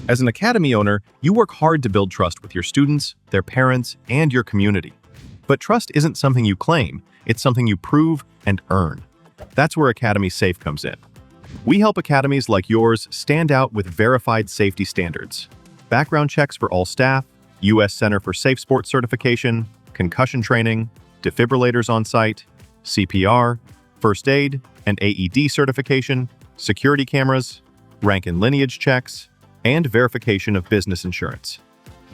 As an academy owner, you work hard to build trust with your students, their parents, and your community. But trust isn't something you claim, it's something you prove and earn. That's where Academy Safe comes in. We help academies like yours stand out with verified safety standards. Background checks for all staff, U.S. Center for Safe Sports certification, concussion training, defibrillators on site, CPR, first aid, and AED certification, security cameras, rank and lineage checks, and verification of business insurance.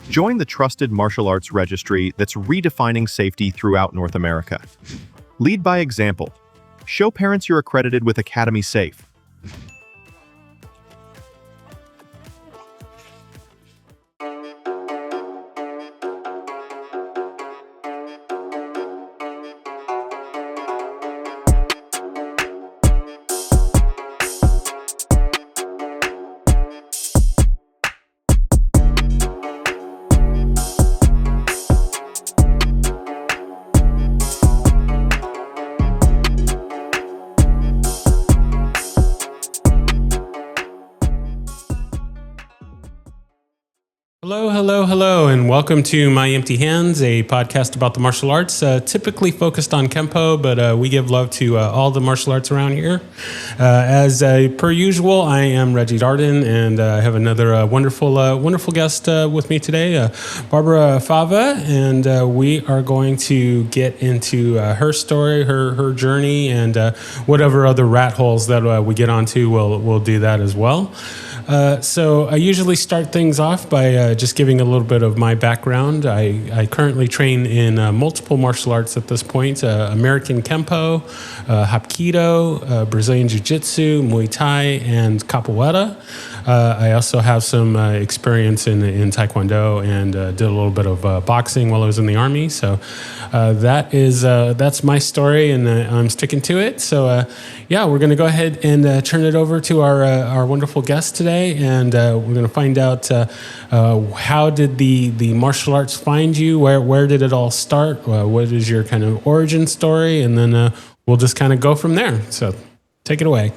Join the trusted martial arts registry that's redefining safety throughout North America. Lead by example. Show parents you're accredited with Academy Safe. Hello, and welcome to My Empty Hands, a podcast about the martial arts, typically focused on Kempo, but we give love to all the martial arts around here. As per usual, I am Reggie Darden, and I have another wonderful guest with me today, Barbara Fava, and we are going to get into her story, her journey, and whatever other rat holes that we get onto, we'll do that as well. So I usually start things off by just giving a little bit of my background. I currently train in multiple martial arts at this point, American Kempo, Hapkido, Brazilian Jiu-Jitsu, Muay Thai, and Capoeira. I also have some experience in Taekwondo and did a little bit of boxing while I was in the Army. So that's my story, and I'm sticking to it. So we're going to go ahead and turn it over to our wonderful guest today, and we're going to find out how did the martial arts find you? Where did it all start? What is your kind of origin story? And then we'll just kind of go from there. So take it away.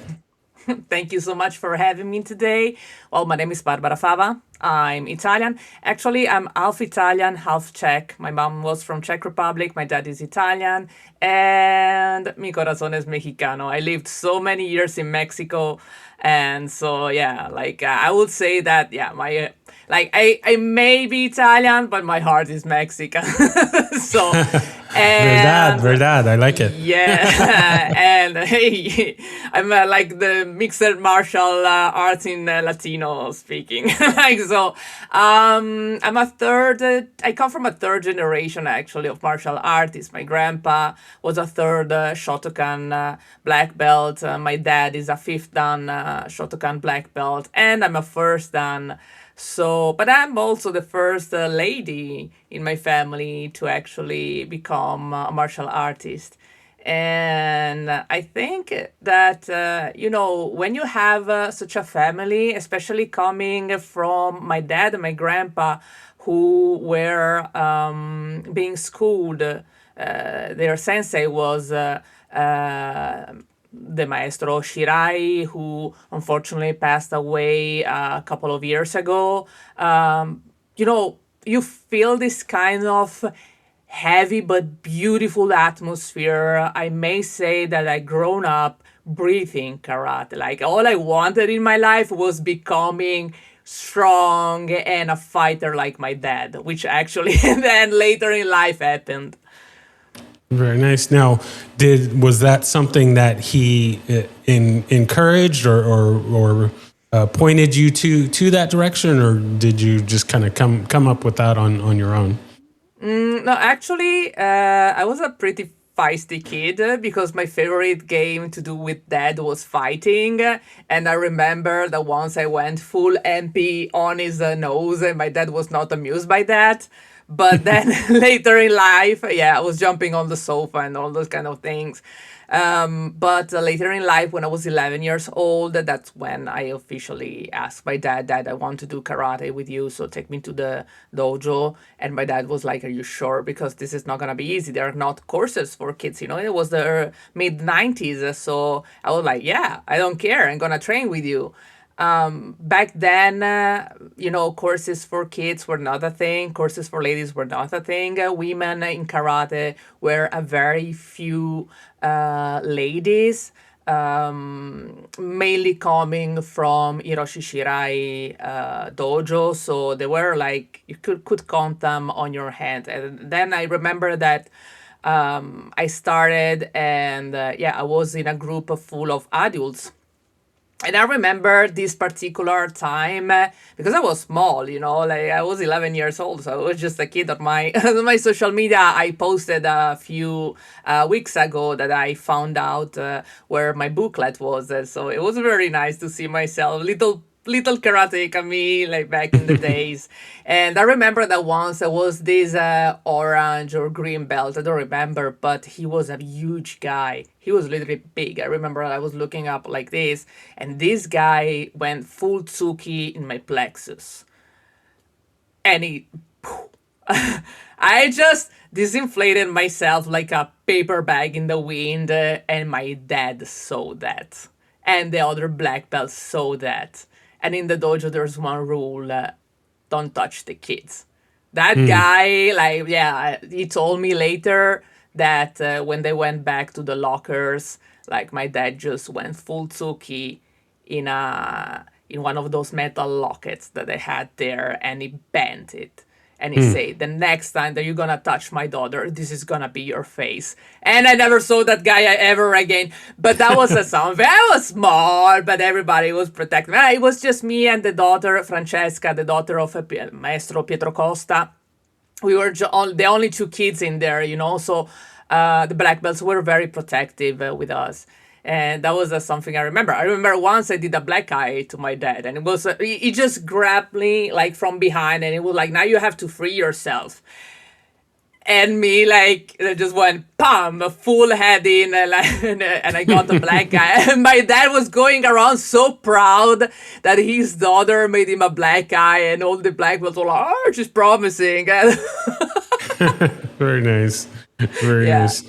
Thank you so much for having me today. Well, my name is Barbara Fava. I'm Italian. Actually, I'm half Italian, half Czech. My mom was from Czech Republic. My dad is Italian. And mi corazón es mexicano. I lived so many years in Mexico. And so, I would say that, I may be Italian, but my heart is Mexican. So, verdad. I like it. Yeah, and hey, I'm like the mixed martial arts in Latino speaking. I'm a third. I come from a third generation actually of martial artists. My grandpa was a third Shotokan black belt. My dad is a fifth dan Shotokan black belt, and I'm a first dan. So, but I'm also the first lady in my family to actually become a martial artist. And I think that, when you have such a family, especially coming from my dad and my grandpa, who were being schooled, their sensei was the maestro Shirai, who unfortunately passed away a couple of years ago. You feel this kind of heavy but beautiful atmosphere. I may say that I grown up breathing karate. Like all I wanted in my life was becoming strong and a fighter like my dad, which actually then later in life happened. Very nice. Now, was that something that he encouraged or pointed you to that direction, or did you just kind of come up with that on your own? No, actually, I was a pretty feisty kid because my favorite game to do with dad was fighting, and I remember that once I went full MP on his nose, and my dad was not amused by that. But then later in life, I was jumping on the sofa and all those kind of things. But later in life, when I was 11 years old, that's when I officially asked my dad, I want to do karate with you, so take me to the dojo. And my dad was like, are you sure? Because this is not going to be easy. There are not courses for kids, It was the mid-90s, so I was like, yeah, I don't care. I'm going to train with you. Back then, courses for kids were not a thing. Courses for ladies were not a thing. Women in karate were a very few ladies, mainly coming from Hiroshi Shirai dojo. So they were like, you could count them on your hand. And then I remember that I started, and I was in a group full of adults. And I remember this particular time because I was small, like I was 11 years old, so I was just a kid on my on my social media. I posted a few weeks ago that I found out where my booklet was, so it was very nice to see myself, little karateka me, like back in the days. And I remember that once there was this orange or green belt, I don't remember, but he was a huge guy. He was literally big. I remember I was looking up like this, and this guy went full Tsuki in my plexus. And he, I just disinflated myself like a paper bag in the wind, and my dad saw that. And the other black belts saw that. And in the dojo, there's one rule: don't touch the kids. That guy, like, yeah, he told me later that when they went back to the lockers, like my dad just went full Tsuki in one of those metal lockets that they had there, and he bent it. And he said, the next time that you're gonna touch my daughter, this is gonna be your face. And I never saw that guy ever again. But that was a something. I was small, but everybody was protecting me. It was just me and the daughter, Francesca, the daughter of Maestro Pietro Costa. We were the only two kids in there, so the black belts were very protective with us. And that was something I remember. I remember once I did a black eye to my dad, and it was he just grabbed me like from behind, and it was like, now you have to free yourself. And me, like, it just went, pam, full head in, and I got the black eye. And my dad was going around so proud that his daughter made him a black eye, and all the black belts were like, oh, she's promising. Very nice. Very Yeah. nice.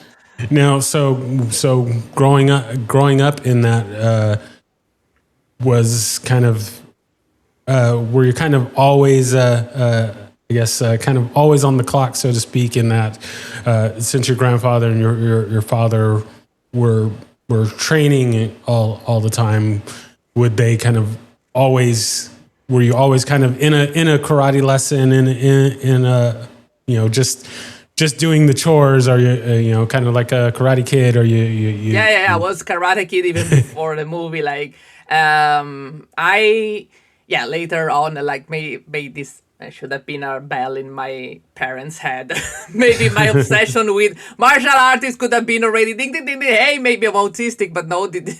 Now, so growing up in that was kind of were you kind of always I guess kind of always on the clock, so to speak, in that since your grandfather and your father were training all the time, would they kind of always, were you always kind of in a karate lesson in a just doing the chores? Are you kind of like a Karate Kid? Or you I was Karate Kid even before the movie. Like, later on, like, made this. I should have been a bell in my parents' head. Maybe my obsession with martial artists could have been already ding, ding, ding, ding. Hey, maybe I'm autistic, but no, this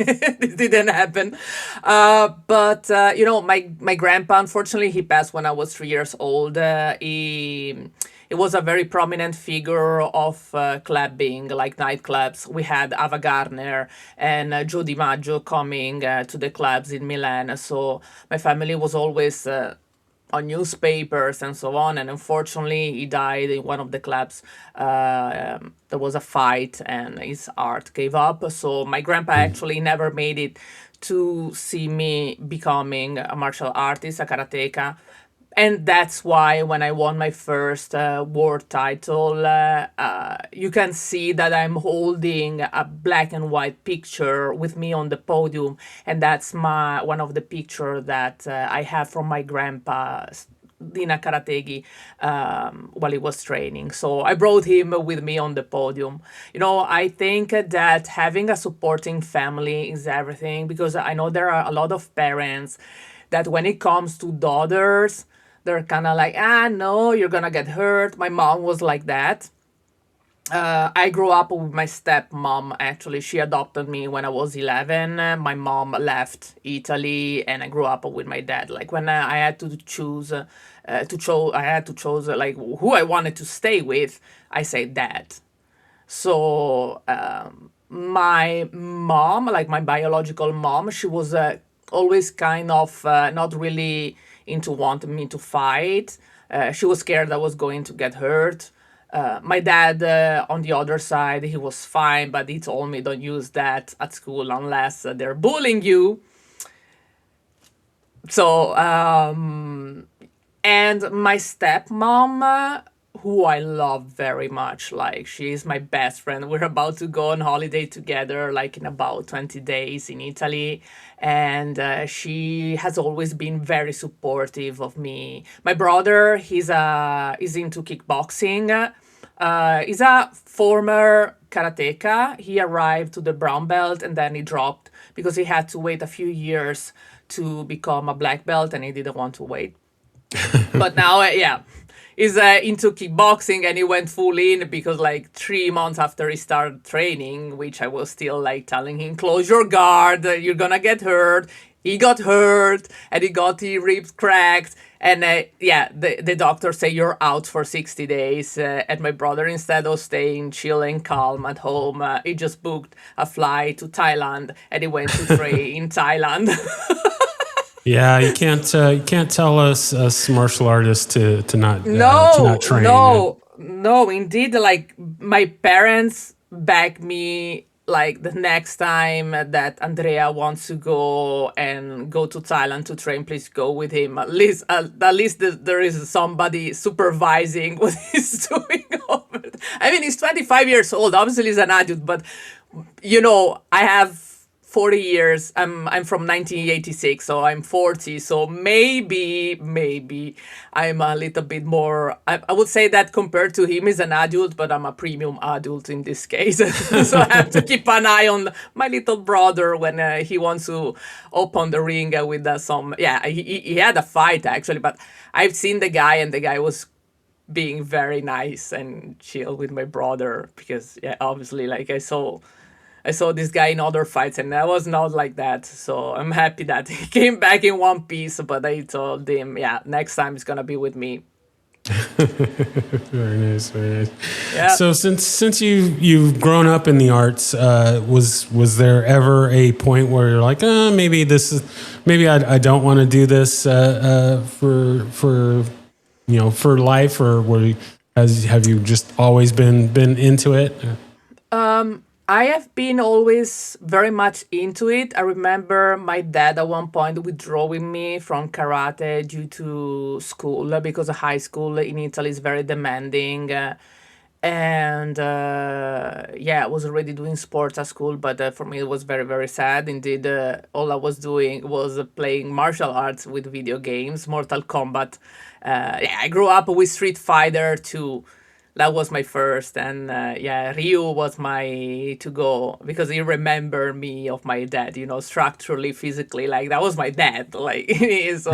didn't happen. But my grandpa, unfortunately, he passed when I was 3 years old. He was a very prominent figure of clubbing, like nightclubs. We had Ava Gardner and Joe DiMaggio coming to the clubs in Milan. So my family was always on newspapers and so on. And unfortunately, he died in one of the clubs. There was a fight, and his art gave up. So my grandpa actually never made it to see me becoming a martial artist, a karateka. And that's why when I won my first world title, you can see that I'm holding a black and white picture with me on the podium. And that's one of the pictures that I have from my grandpa, Dina Karategi, while he was training. So I brought him with me on the podium. I think that having a supporting family is everything, because I know there are a lot of parents that when it comes to daughters, they're kind of like, no, you're going to get hurt. My mom was like that. I grew up with my stepmom, actually. She adopted me when I was 11. My mom left Italy, and I grew up with my dad. Like, when I had to choose, like, who I wanted to stay with, I said dad. So my mom, like my biological mom, she was always kind of not really into wanting me to fight. She was scared I was going to get hurt. My dad, on the other side, he was fine, but he told me don't use that at school unless they're bullying you. So, and my stepmom, who I love very much, like she's my best friend. We're about to go on holiday together, like in about 20 days in Italy. And she has always been very supportive of me. My brother, he's into kickboxing. He's a former karateka. He arrived to the brown belt and then he dropped because he had to wait a few years to become a black belt and he didn't want to wait. But now, yeah, he's into kickboxing and he went full in because like 3 months after he started training, which I was still like telling him, close your guard, you're gonna get hurt. He got hurt and he got the ribs cracked. And yeah, the doctor say you're out for 60 days. And my brother, instead of staying chill and calm at home, he just booked a flight to Thailand and he went to train in Thailand. Yeah, you can't tell us martial artists to not No, train. no, indeed. Like my parents back me. Like the next time that Andrea wants to go and go to Thailand to train, please go with him. At least there is somebody supervising what he's doing over there. I mean, he's 25 years old. Obviously, he's an adult, but I have 40 years. I'm from 1986, so I'm 40. So maybe I'm a little bit more. I would say that compared to him, he's an adult, but I'm a premium adult in this case. So I have to keep an eye on my little brother when he wants to open the ring with some. Yeah, he had a fight actually, but I've seen the guy, and the guy was being very nice and chill with my brother because yeah, obviously, like I saw this guy in other fights and I was not like that. So I'm happy that he came back in one piece, but I told him, yeah, next time it's gonna be with me. Very nice, very nice. Yeah. So since you've grown up in the arts, was there ever a point where you're like, maybe I don't want to do this for life, or have you just always been into it? I have been always very much into it. I remember my dad at one point withdrawing me from karate due to school because high school in Italy is very demanding. And yeah, I was already doing sports at school, but for me it was very, very sad. Indeed, all I was doing was playing martial arts with video games, Mortal Kombat. Yeah, I grew up with Street Fighter 2. That was my first, and yeah, Ryu was my to go because he remembered me of my dad, structurally, physically, like that was my dad, like so.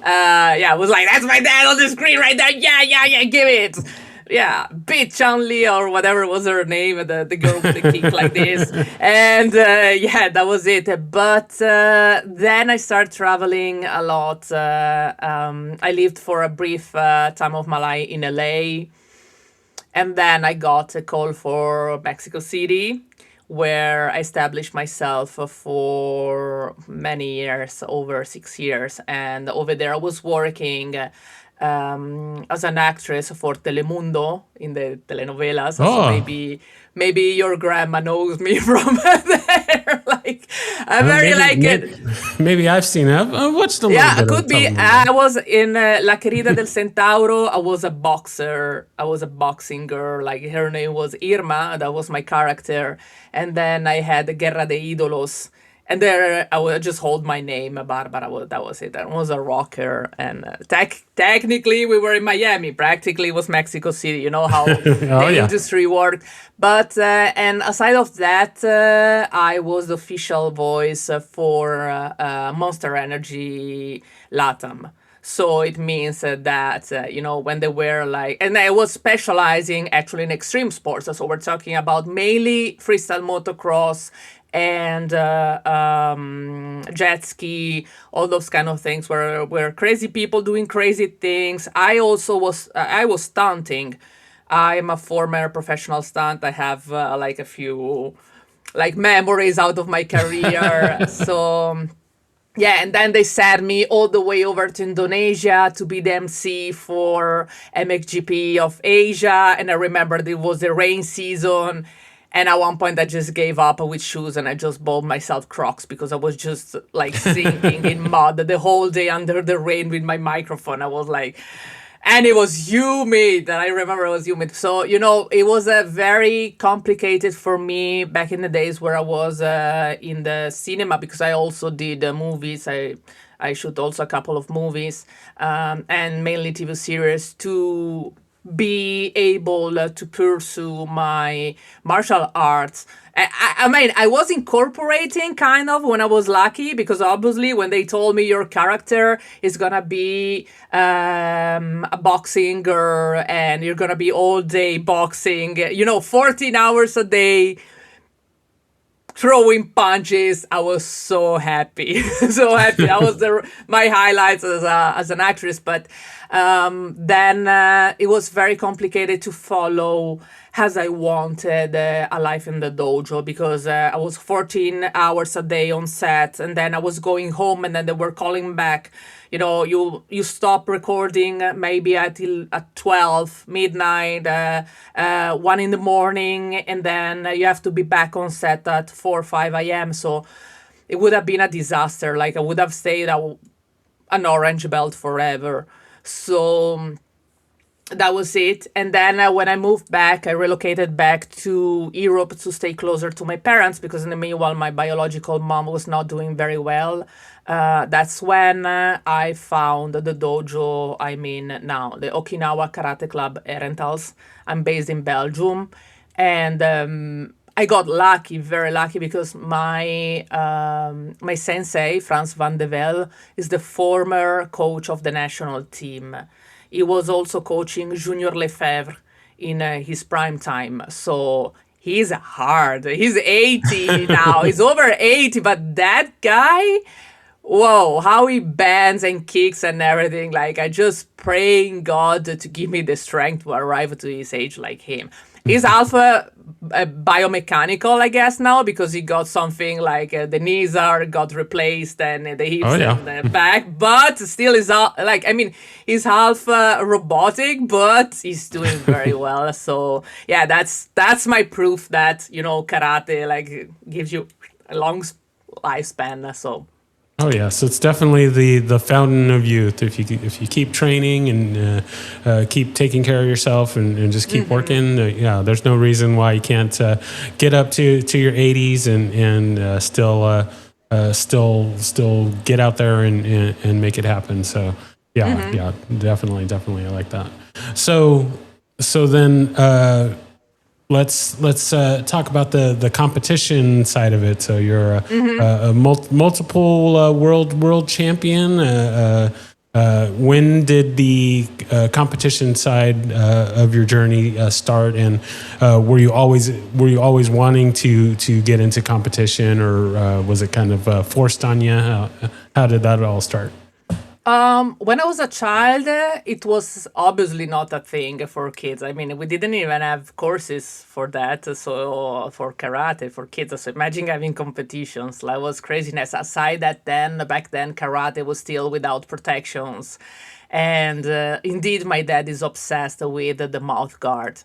Yeah, I was like, that's my dad on the screen right there. Yeah, give it. Yeah, beat Chun-Li or whatever was her name, the girl with the kick like this, and yeah, that was it. But then I started traveling a lot. I lived for a brief time of my life in LA. And then I got a call for Mexico City, where I established myself for many years, over 6 years. And over there I was working as an actress for Telemundo in the telenovelas. So maybe your grandma knows me from there. Like I'm very maybe I've seen it. I've watched a little yeah, bit it could of be. Telemundo. I was in La Querida del Centauro. I was a boxer. I was a boxing girl. Like her name was Irma. That was my character. And then I had Guerra de Ídolos. And there I would just hold my name, Barbara. That was it. I was a rocker. And technically we were in Miami. Practically it was Mexico City. You know how the industry worked. But and aside of that, I was the official voice for Monster Energy Latam. So it means that, when they were like, and I was specializing actually in extreme sports. So we're talking about mainly freestyle motocross and jet ski, all those kind of things where crazy people doing crazy things. I was stunting. I'm a former professional stunt. I have like a few like memories out of my career. So yeah, and then they sent me all the way over to Indonesia to be the MC for MXGP of Asia. And I remember it was the rain season. And at one point, I just gave up with shoes and I just bought myself Crocs because I was just like sinking in mud the whole day under the rain with my microphone. I was like, and it was humid. And I remember it was humid. So, it was a very complicated for me back in the days where I was in the cinema because I also did movies. I shoot also a couple of movies and mainly TV series to be able to pursue my martial arts. I mean, I was incorporating kind of when I was lucky because obviously when they told me your character is gonna be a boxing girl and you're gonna be all day boxing, 14 hours a day throwing punches, I was so happy. So happy. That was my highlights as an actress. But then it was very complicated to follow as I wanted a life in the dojo because I was 14 hours a day on set, and then I was going home, and then they were calling back. You stop recording maybe at 12 midnight, 1 in the morning, and then you have to be back on set at 4 or 5 a.m. So it would have been a disaster. Like I would have stayed an orange belt forever. So that was it. And then when I moved back, I relocated back to Europe to stay closer to my parents because in the meanwhile, my biological mom was not doing very well. That's when I found the dojo I'm in now, the Okinawa Karate Club Herentals. I'm based in Belgium. And I got lucky, very lucky, because my sensei, Frans van de Vel, is the former coach of the national team. He was also coaching Junior Lefebvre in his prime time. So he's hard. He's 80 now. He's over 80, but that guy, whoa, how he bends and kicks and everything. Like, I just praying God to give me the strength to arrive to his age like him. He's alpha biomechanical, I guess, now, because he got something like the knees got replaced and the hips and the back, but still is he's half robotic, but he's doing very well. So yeah, that's my proof that karate gives you a long lifespan. So. Oh yeah, so it's definitely the fountain of youth. If you keep training and keep taking care of yourself and just keep working, there's no reason why you can't get up to your 80s and still get out there and make it happen. So yeah, definitely, I like that. So then. Let's talk about the competition side of it. So you're a multiple world champion. When did the competition side of your journey start? And were you always wanting to get into competition, or was it kind of forced on you? How did that all start? When I was a child, it was obviously not a thing for kids. I mean, we didn't even have courses for that. So for karate for kids. So imagine having competitions. That was craziness. Aside that back then, karate was still without protections. And indeed, my dad is obsessed with the mouth guard.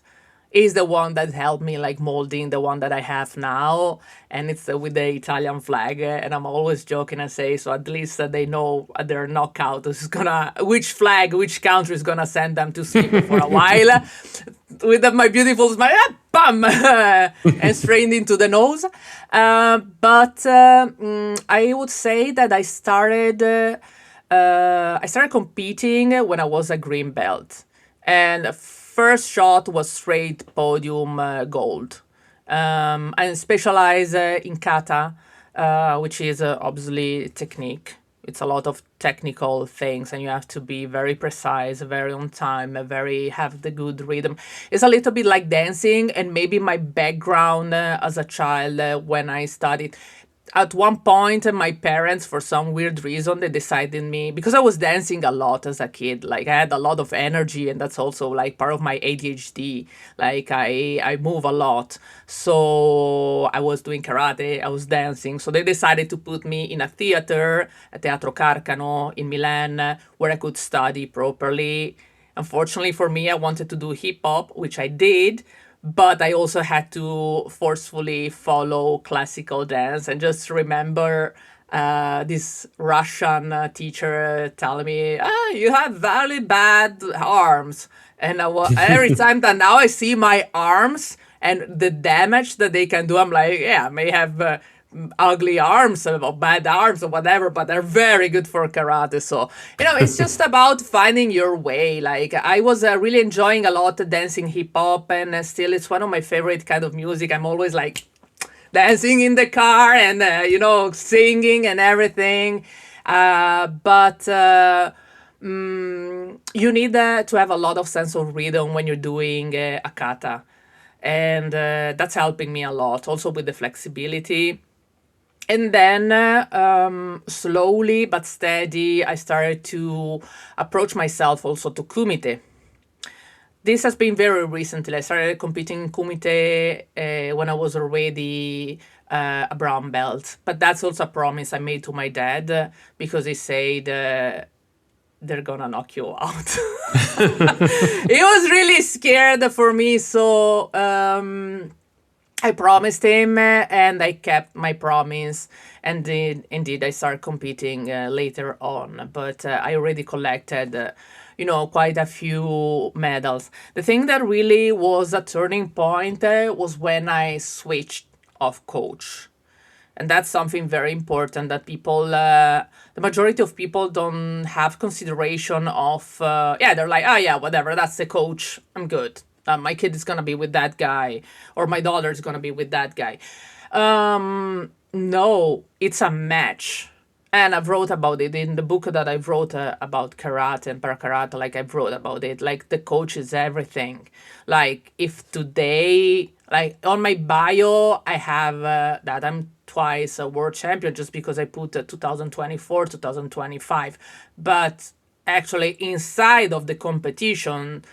Is the one that helped me molding the one that I have now, and it's with the Italian flag. And I'm always joking and say, so at least they know their knockout is which country is gonna send them to sleep for a while. With my beautiful smile, bam, and straight into the nose. But I would say that I started competing when I was a green belt, and first shot was straight podium gold. I specialize in kata, which is obviously technique. It's a lot of technical things, and you have to be very precise, very on time, have the good rhythm. It's a little bit like dancing, and maybe my background as a child when I studied. At one point, my parents, for some weird reason, they decided me, because I was dancing a lot as a kid. I had a lot of energy, and that's also part of my ADHD. I move a lot. So I was doing karate, I was dancing. So they decided to put me in a theater, a Teatro Carcano in Milan, where I could study properly. Unfortunately for me, I wanted to do hip hop, which I did. but I also had to forcefully follow classical dance and just remember this Russian teacher telling me, you have very bad arms. And every time that now I see my arms and the damage that they can do, I'm like, yeah, I may have ugly arms or bad arms or whatever, but they're very good for karate. So, it's just about finding your way. Like, I was really enjoying a lot of dancing hip hop, and still it's one of my favorite kind of music. I'm always like dancing in the car and, singing and everything. But you need to have a lot of sense of rhythm when you're doing a kata. And that's helping me a lot, also with the flexibility. And then slowly but steady, I started to approach myself also to kumite. This has been very recently. I started competing in kumite when I was already a brown belt. But that's also a promise I made to my dad because he said they're gonna knock you out. He was really scared for me, so I promised him and I kept my promise. And indeed, I started competing later on. But I already collected, quite a few medals. The thing that really was a turning point was when I switched of coach. And that's something very important that people, the majority of people don't have consideration of, they're like, oh yeah, whatever, that's the coach, I'm good. My kid is going to be with that guy, or my daughter is going to be with that guy. No, it's a match. And I've wrote about it in the book that I wrote about karate and para karate. Like, I wrote about it. Like, the coach is everything. Like, if today, like, on my bio, I have that I'm twice a world champion just because I put 2024, 2025. But actually, inside of the competition,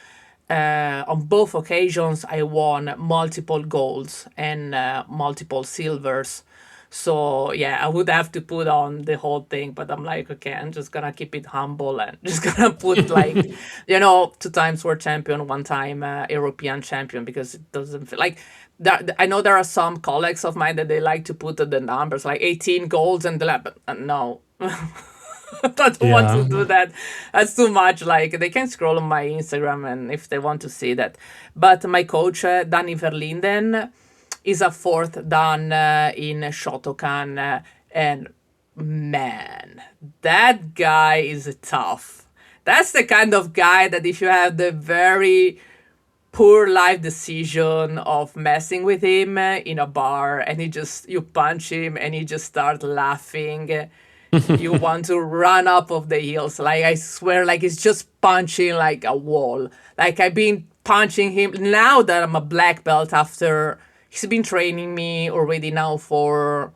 on both occasions, I won multiple golds and multiple silvers. So yeah, I would have to put on the whole thing, but I'm like, okay, I'm just gonna keep it humble and just gonna put like, 2 times world champion, 1 time European champion, because it doesn't feel like that. I know there are some colleagues of mine that they like to put the numbers like 18 golds and but no. I don't want to do that. That's too much. Like, they can scroll on my Instagram and if they want to see that. But my coach, Danny Verlinden, is a 4th Dan in Shotokan. And man, that guy is tough. That's the kind of guy that if you have the very poor life decision of messing with him in a bar and you punch him and he just starts laughing, you want to run up of the heels. Like, I swear, like, he's just punching like a wall. Like, I've been punching him now that I'm a black belt after he's been training me already now for,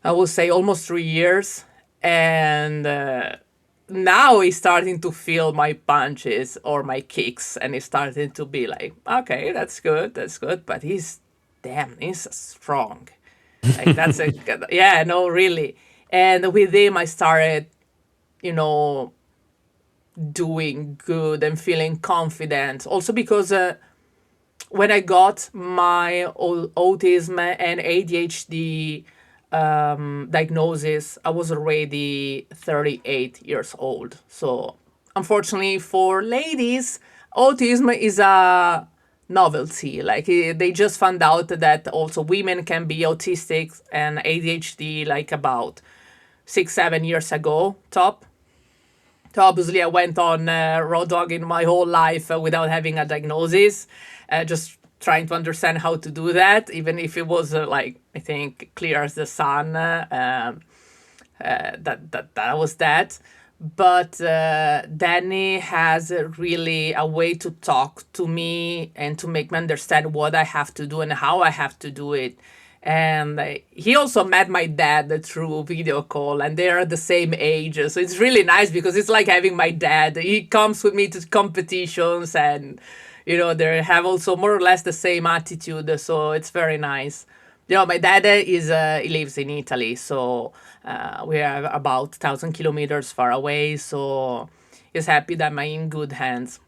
I would say, almost 3 years. And now he's starting to feel my punches or my kicks. And he's starting to be like, okay, that's good. But he's strong. Like, that's yeah, no, really. And with him, I started, doing good and feeling confident. Also because when I got my autism and ADHD diagnosis, I was already 38 years old. So unfortunately for ladies, autism is a novelty. Like, they just found out that also women can be autistic and ADHD like about 6-7 years ago top. So obviously I went on road dogging my whole life without having a diagnosis, just trying to understand how to do that, even if it was like, I think, clear as the sun. That was that. But Danny has really a way to talk to me and to make me understand what I have to do and how I have to do it. And he also met my dad through video call, and they are the same age. So it's really nice because it's like having my dad. He comes with me to competitions and, they have also more or less the same attitude. So it's very nice. My dad he lives in Italy, so we are about 1,000 kilometers far away. So he's happy that I'm in good hands.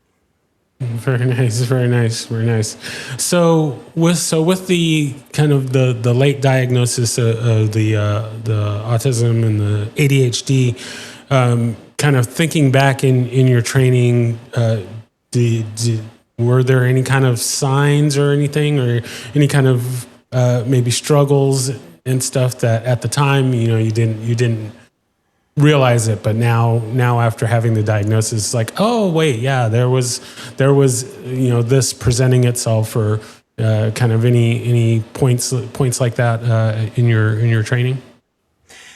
Very nice, very nice, very nice. So with the kind of the late diagnosis of the autism and the ADHD, kind of thinking back in your training, were there any kind of signs or anything, or any kind of maybe struggles and stuff that at the time you didn't realize it, but now after having the diagnosis, it's like, oh wait, yeah, there was this presenting itself, or kind of any points like that in your training.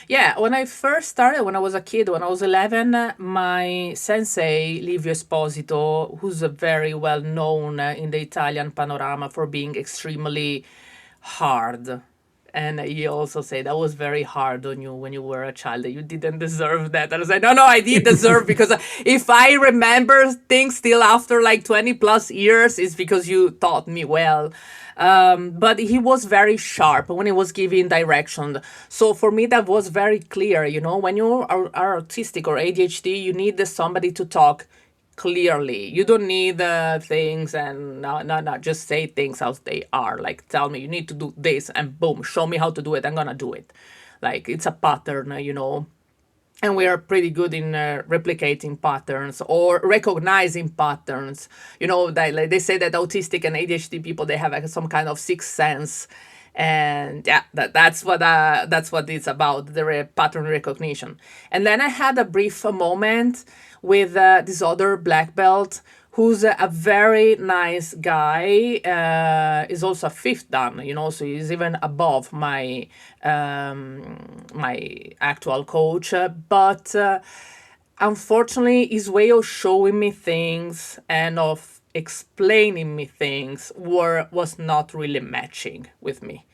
Yeah, when I first started, when I was a kid, when I was 11, my sensei, Livio Esposito, who's a very well known in the Italian panorama for being extremely hard. And he also said that was very hard on you when you were a child, that you didn't deserve that. And I was like, no, I did deserve, because if I remember things still after like 20 plus years, it's because you taught me well. But he was very sharp when he was giving direction. So for me, that was very clear. When you are autistic or ADHD, you need somebody to talk clearly. You don't need things and no, just say things as they are. Like, tell me you need to do this, and boom, show me how to do it. I'm gonna do it. Like, it's a pattern. And we are pretty good in replicating patterns or recognizing patterns. Like they say that autistic and ADHD people, they have like some kind of sixth sense, and yeah, that's what it's about, the pattern recognition. And then I had a brief moment with this other black belt, who's a very nice guy. Is also a fifth dan, so he's even above my my actual coach. But unfortunately, his way of showing me things and of explaining me things was not really matching with me.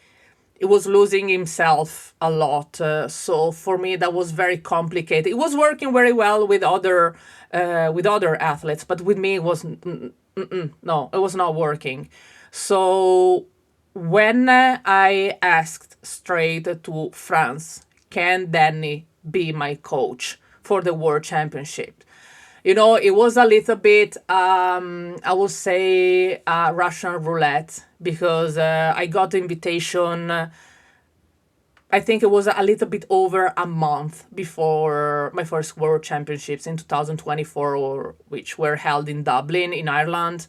He was losing himself a lot. So for me, that was very complicated. It was working very well with other athletes, but with me, it was no, it was not working. So when I asked straight to France, can Danny be my coach for the World Championship? It was a little bit, I would say, Russian roulette, because I got the invitation. I think it was a little bit over a month before my first World Championships in 2024, which were held in Dublin, in Ireland.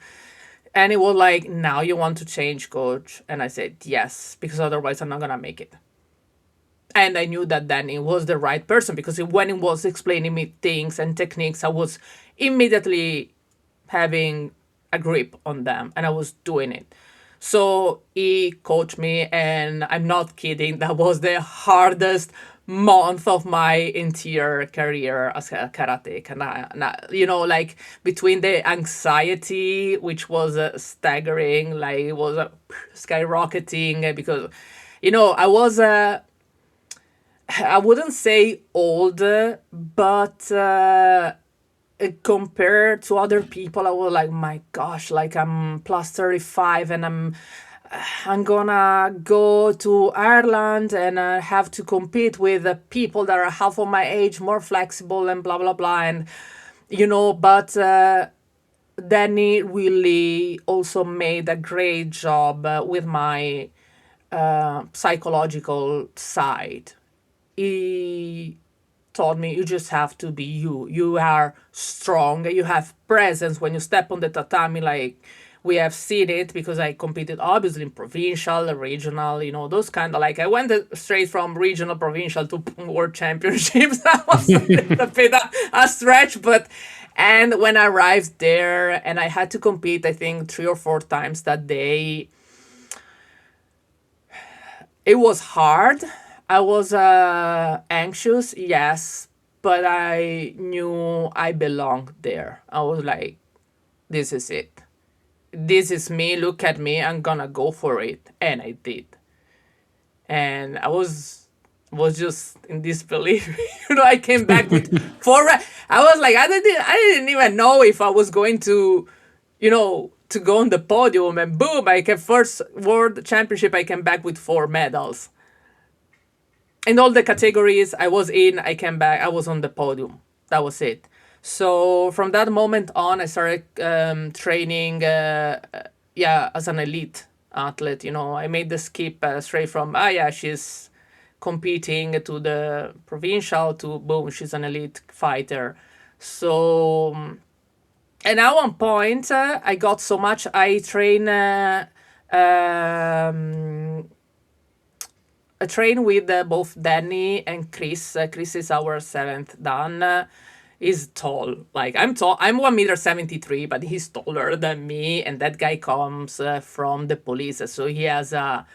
And it was like, now you want to change coach? And I said, yes, because otherwise I'm not going to make it. And I knew that then it was the right person, because when he was explaining me things and techniques, I was immediately having a grip on them and I was doing it. So he coached me, and I'm not kidding, that was the hardest month of my entire career as a karateka. Like, between the anxiety, which was staggering, like it was skyrocketing, because I was I wouldn't say old, but compared to other people, I was like, my gosh, like I'm plus 35 and I'm gonna go to Ireland and have to compete with people that are half of my age, more flexible and blah, blah, blah. And, but Danny really also made a great job with my psychological side. He told me, you just have to be you. You are strong. You have presence when you step on the tatami. Like, we have seen it, because I competed obviously in provincial, regional, those kind of, like, I went straight from regional, provincial to world championships. That was a little bit a stretch, and when I arrived there and I had to compete, I think 3 or 4 times that day, it was hard. I was anxious, yes, but I knew I belonged there. I was like, this is it. This is me. Look at me. I'm gonna go for it. And I did. And I was just in disbelief. I came back with 4. I was like, I didn't even know if I was going to, to go on the podium. And boom, I came first world championship. I came back with 4 medals. In all the categories I was in, I came back, I was on the podium. That was it. So from that moment on, I started training, yeah, as an elite athlete. I made the skip straight from, yeah, she's competing to the provincial to boom, she's an elite fighter. So, and at one point, I got so much, um, I train with both Danny and Chris. Chris is our seventh Dan. Is tall. Like I'm tall. I'm 1 meter 73, but he's taller than me. And that guy comes from the police, so he has a,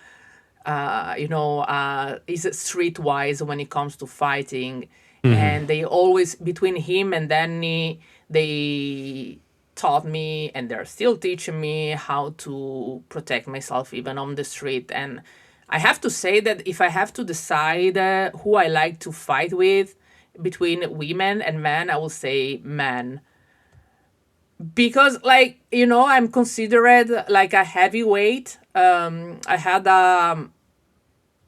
he's streetwise when it comes to fighting. And they always between him and Danny, they taught me, and they're still teaching me how to protect myself even on the street. And I have to say that if I have to decide who I like to fight with between women and men, I will say men. Because, like, I'm considered like a heavyweight. I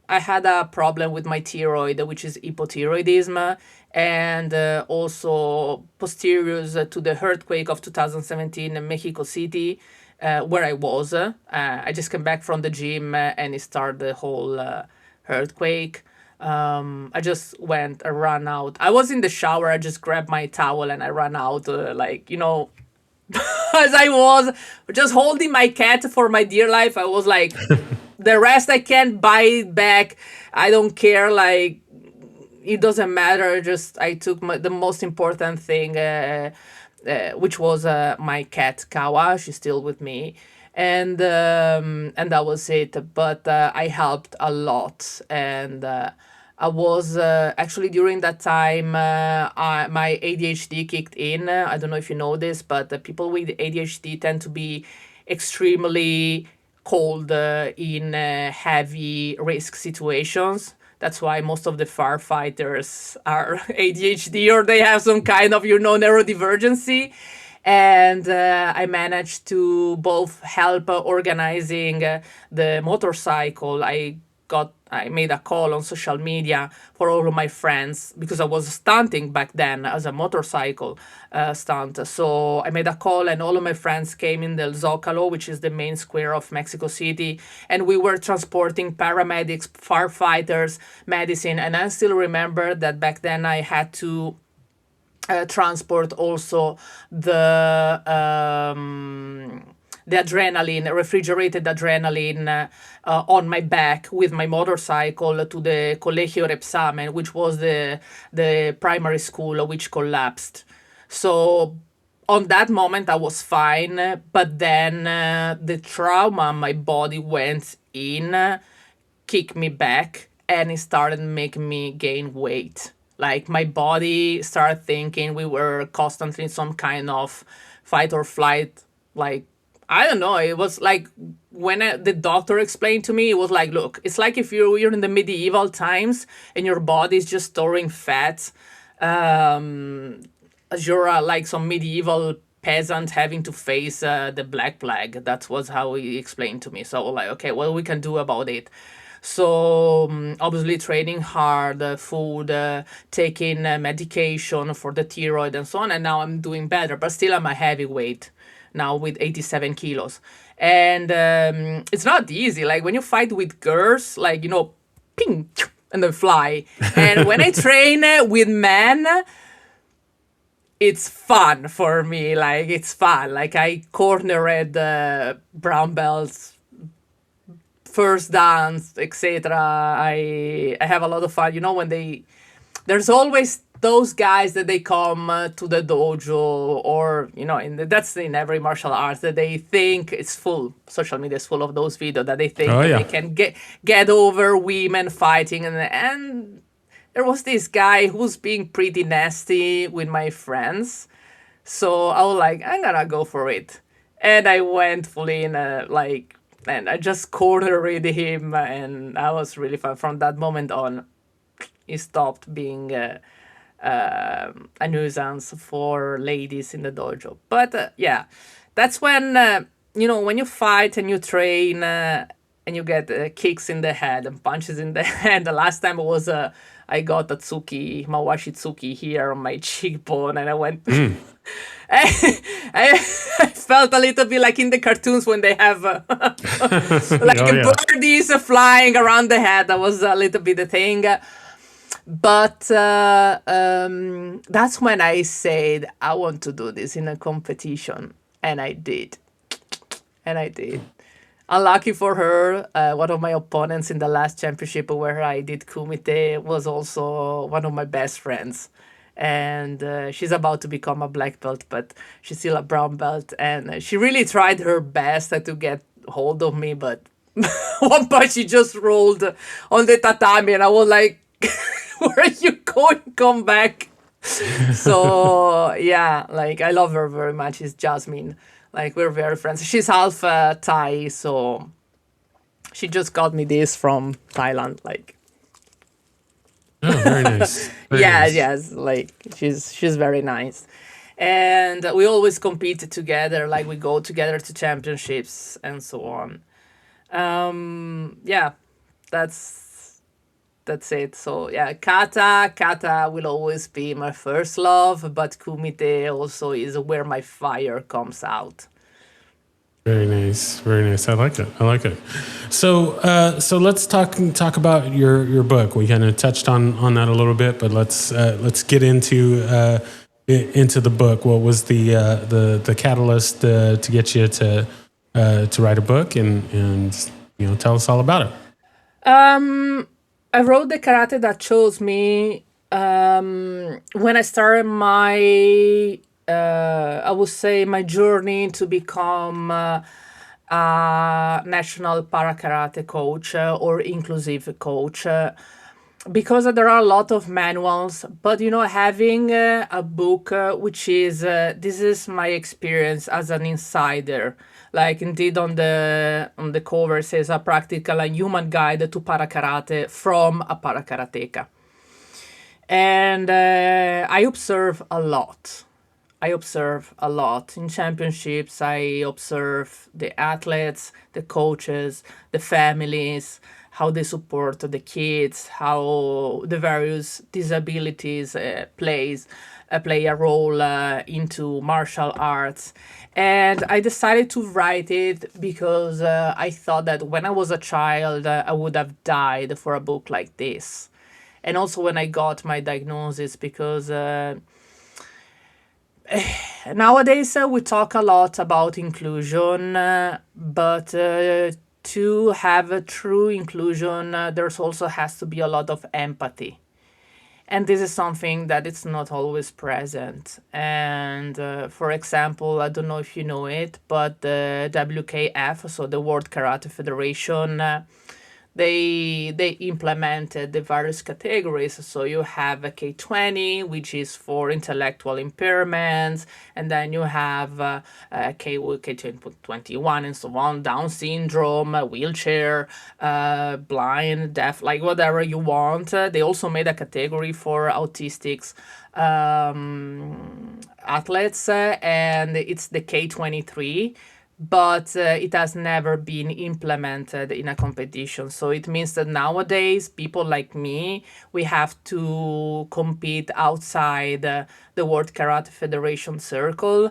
had a problem with my thyroid, which is hypothyroidism, and also posteriors to the earthquake of 2017 in Mexico City, where I was. I just came back from the gym and it started the whole earthquake. I just went, I ran out. I was in the shower, I just grabbed my towel and I ran out, as I was just holding my cat for my dear life. I was like, the rest I can't buy it back. I don't care. Like, it doesn't matter. Just I took the most important thing, which was my cat Kawa. She's still with me, and that was it. But I helped a lot, and I was actually during that time my ADHD kicked in. I don't know if you know this, but people with ADHD tend to be extremely cold in heavy risk situations. That's why most of the firefighters are ADHD or they have some kind of, neurodivergency. And I managed to both help organizing the motorcycle. I made a call on social media for all of my friends because I was stunting back then as a motorcycle stunt. So I made a call and all of my friends came in the Zocalo, which is the main square of Mexico City, and we were transporting paramedics, firefighters, medicine. And I still remember that back then I had to transport also the adrenaline, refrigerated adrenaline, on my back with my motorcycle to the Colegio Repsamen, which was the primary school which collapsed. So on that moment I was fine, but then the trauma my body went in kicked me back and it started making me gain weight. Like my body started thinking we were constantly in some kind of fight or flight. Like, I don't know. It was like when the doctor explained to me, it was like, look, it's like if you're in the medieval times and your body is just storing fat, as you're like some medieval peasant having to face the Black Plague. That was how he explained to me. So like, okay, what we can do about it? So obviously training hard, food, taking medication for the thyroid and so on. And now I'm doing better, but still I'm a heavyweight now with 87 kilos. And it's not easy. Like when you fight with girls, like, ping, and then fly. And when I train with men, it's fun for me. Like, it's fun. Like, I cornered brown belts, first dance, etc. I have a lot of fun. When there's always those guys that they come to the dojo, or that's in every martial arts, that they think it's full. Social media is full of those videos that they think they can get over women fighting, and there was this guy who's being pretty nasty with my friends. So I was like, I'm gonna go for it, and I went fully in and I just cornered him, and I was really fun. From that moment on, he stopped being a nuisance for ladies in the dojo. But yeah, that's when when you fight and you train, and you get kicks in the head and punches in the head. The last time was I got a tsuki, mawashi tsuki here on my cheekbone, and I went. I felt a little bit like in the cartoons when they have birdies flying around the head. That was a little bit the thing. But that's when I said, I want to do this in a competition. And I did. Unlucky for her, one of my opponents in the last championship where I did kumite was also one of my best friends. And she's about to become a black belt, but she's still a brown belt. And she really tried her best to get hold of me, but one punch she just rolled on the tatami, and I was like, where are you going? Come back. So yeah, like I love her very much. It's Jasmine. Like we're very friends. She's half Thai, so she just got me this from Thailand. Like, oh, very nice. Yes. Like she's very nice, and we always compete together. Like we go together to championships and so on. Yeah, that's it. So yeah, kata will always be my first love, but kumite also is where my fire comes out. Very nice, very nice. I like it. So let's talk about your book. We kind of touched on that a little bit, but let's get into the book. What was the catalyst to get you to write a book, and tell us all about it. I wrote the karate that chose me when I started my, I would say, my journey to become a national para karate coach or inclusive coach. Because there are a lot of manuals, but having a book which is this is my experience as an insider. Like indeed on the cover says a practical and human guide to para karate from a para karateka. And I observe a lot. In championships. I observe the athletes, the coaches, the families, how they support the kids, how the various disabilities play a role into martial arts. And I decided to write it because I thought that when I was a child, I would have died for a book like this. And also when I got my diagnosis, because nowadays we talk a lot about inclusion, but to have a true inclusion, there's also has to be a lot of empathy. And this is something that it's not always present. And for example, I don't know if you know it, but the WKF, so the World Karate Federation, they implemented the various categories. So you have a K20, which is for intellectual impairments, and then you have K21 and so on, Down syndrome, wheelchair, blind, deaf, like whatever you want. They also made a category for autistics athletes, and it's the K23. But it has never been implemented in a competition. So it means that nowadays, people like me, we have to compete outside the World Karate Federation circle,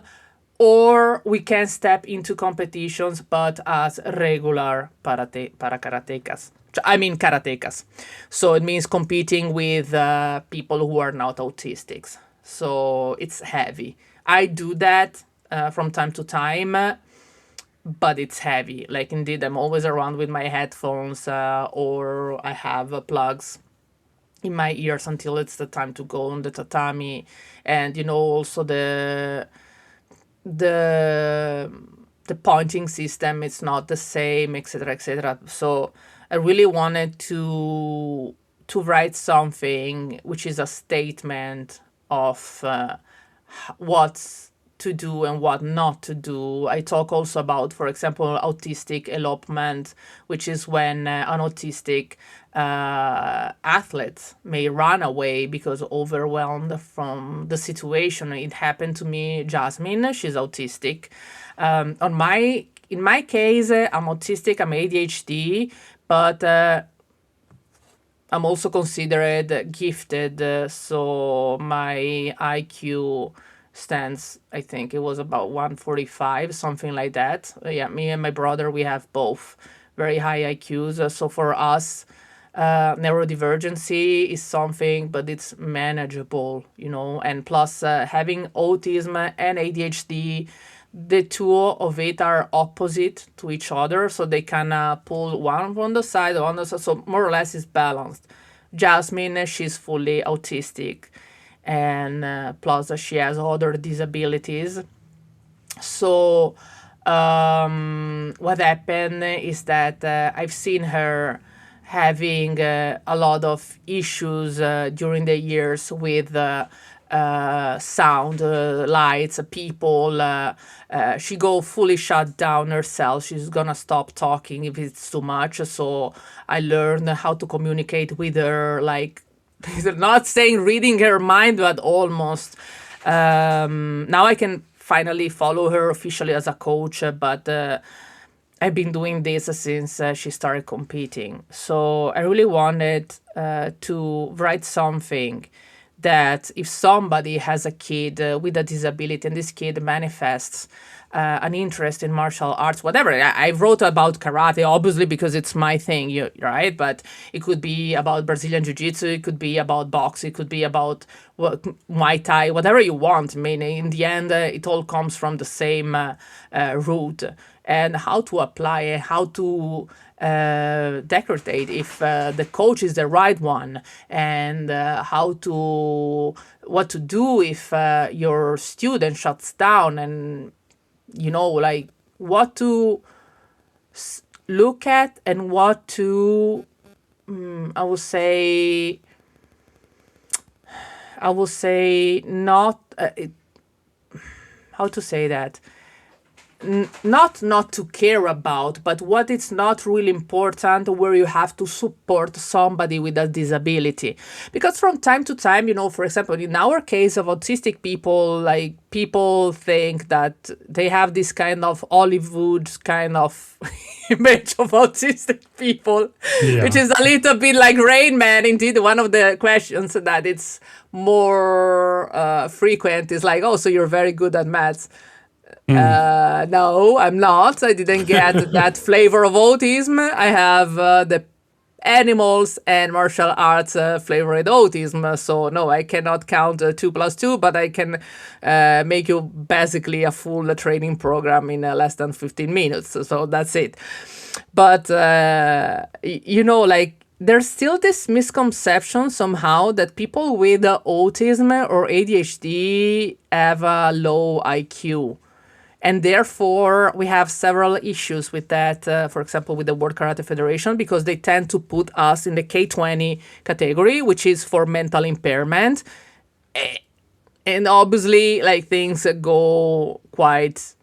or we can step into competitions, but as regular para karatekas. I mean karatekas. So it means competing with people who are not autistics. So it's heavy. I do that from time to time, but it's heavy. Like indeed, I'm always around with my headphones or I have plugs in my ears until it's the time to go on the tatami. And also the pointing system, it's not the same, etc., etc. So I really wanted to write something which is a statement of what's to do and what not to do. I talk also about, for example, autistic elopement, which is when an autistic athlete may run away because overwhelmed from the situation. It happened to me, Jasmine. She's autistic. On my in my case, I'm autistic, I'm ADHD, but I'm also considered gifted. So my IQ stands, I think it was about 145, something like that. Yeah, me and my brother, we have both very high IQs. So for us, neurodivergency is something, but it's manageable, and plus having autism and ADHD, the two of it are opposite to each other, so they can pull one on the side, on the side, so more or less it's balanced. Jasmine, she's fully autistic, and plus she has other disabilities. So what happened is that I've seen her having a lot of issues during the years with sound, lights, people. She go fully shut down herself. She's gonna stop talking if it's too much. So I learned how to communicate with her, like not saying reading her mind, but almost. Now I can finally follow her officially as a coach, but I've been doing this since she started competing. So I really wanted to write something that if somebody has a kid with a disability and this kid manifests an interest in martial arts, whatever. I wrote about karate, obviously, because it's my thing, right? But it could be about Brazilian Jiu-Jitsu, it could be about boxing, it could be about Muay Thai, whatever you want. I mean, in the end, it all comes from the same root. And how to apply it, how to decorate if the coach is the right one, and what to do if your student shuts down, and like what to look at and what to I will say not how to say that, not to care about, but what it's not really important, where you have to support somebody with a disability. Because from time to time, for example, in our case of autistic people, like people think that they have this kind of Hollywood kind of image of autistic people, which is a little bit like Rain Man. Indeed, one of the questions that it's more frequent is like, oh, so you're very good at maths. No, I'm not. I didn't get that flavor of autism. I have the animals and martial arts flavored autism. So no, I cannot count 2 plus 2, but I can make you basically a full training program in less than 15 minutes. So that's it. But, like, there's still this misconception somehow that people with autism or ADHD have a low IQ. And therefore, we have several issues with that, for example, with the World Karate Federation, because they tend to put us in the K20 category, which is for mental impairment. And obviously, like, things go quite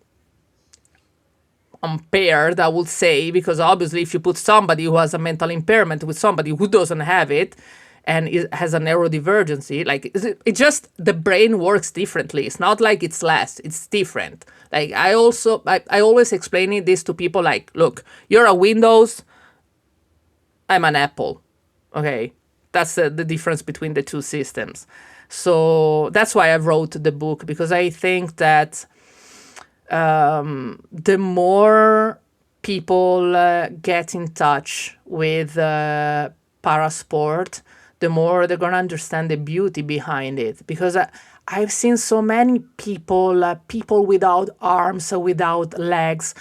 unpaired, I would say, because obviously if you put somebody who has a mental impairment with somebody who doesn't have it, and it has a neurodivergency, like it just, the brain works differently. It's not like it's less, it's different. Like I always explaining this to people, like, look, you're a Windows, I'm an Apple. Okay, that's the difference between the two systems. So that's why I wrote the book, because I think that the more people get in touch with parasport, the more they're going to understand the beauty behind it. Because I've seen so many people, people without arms, without legs,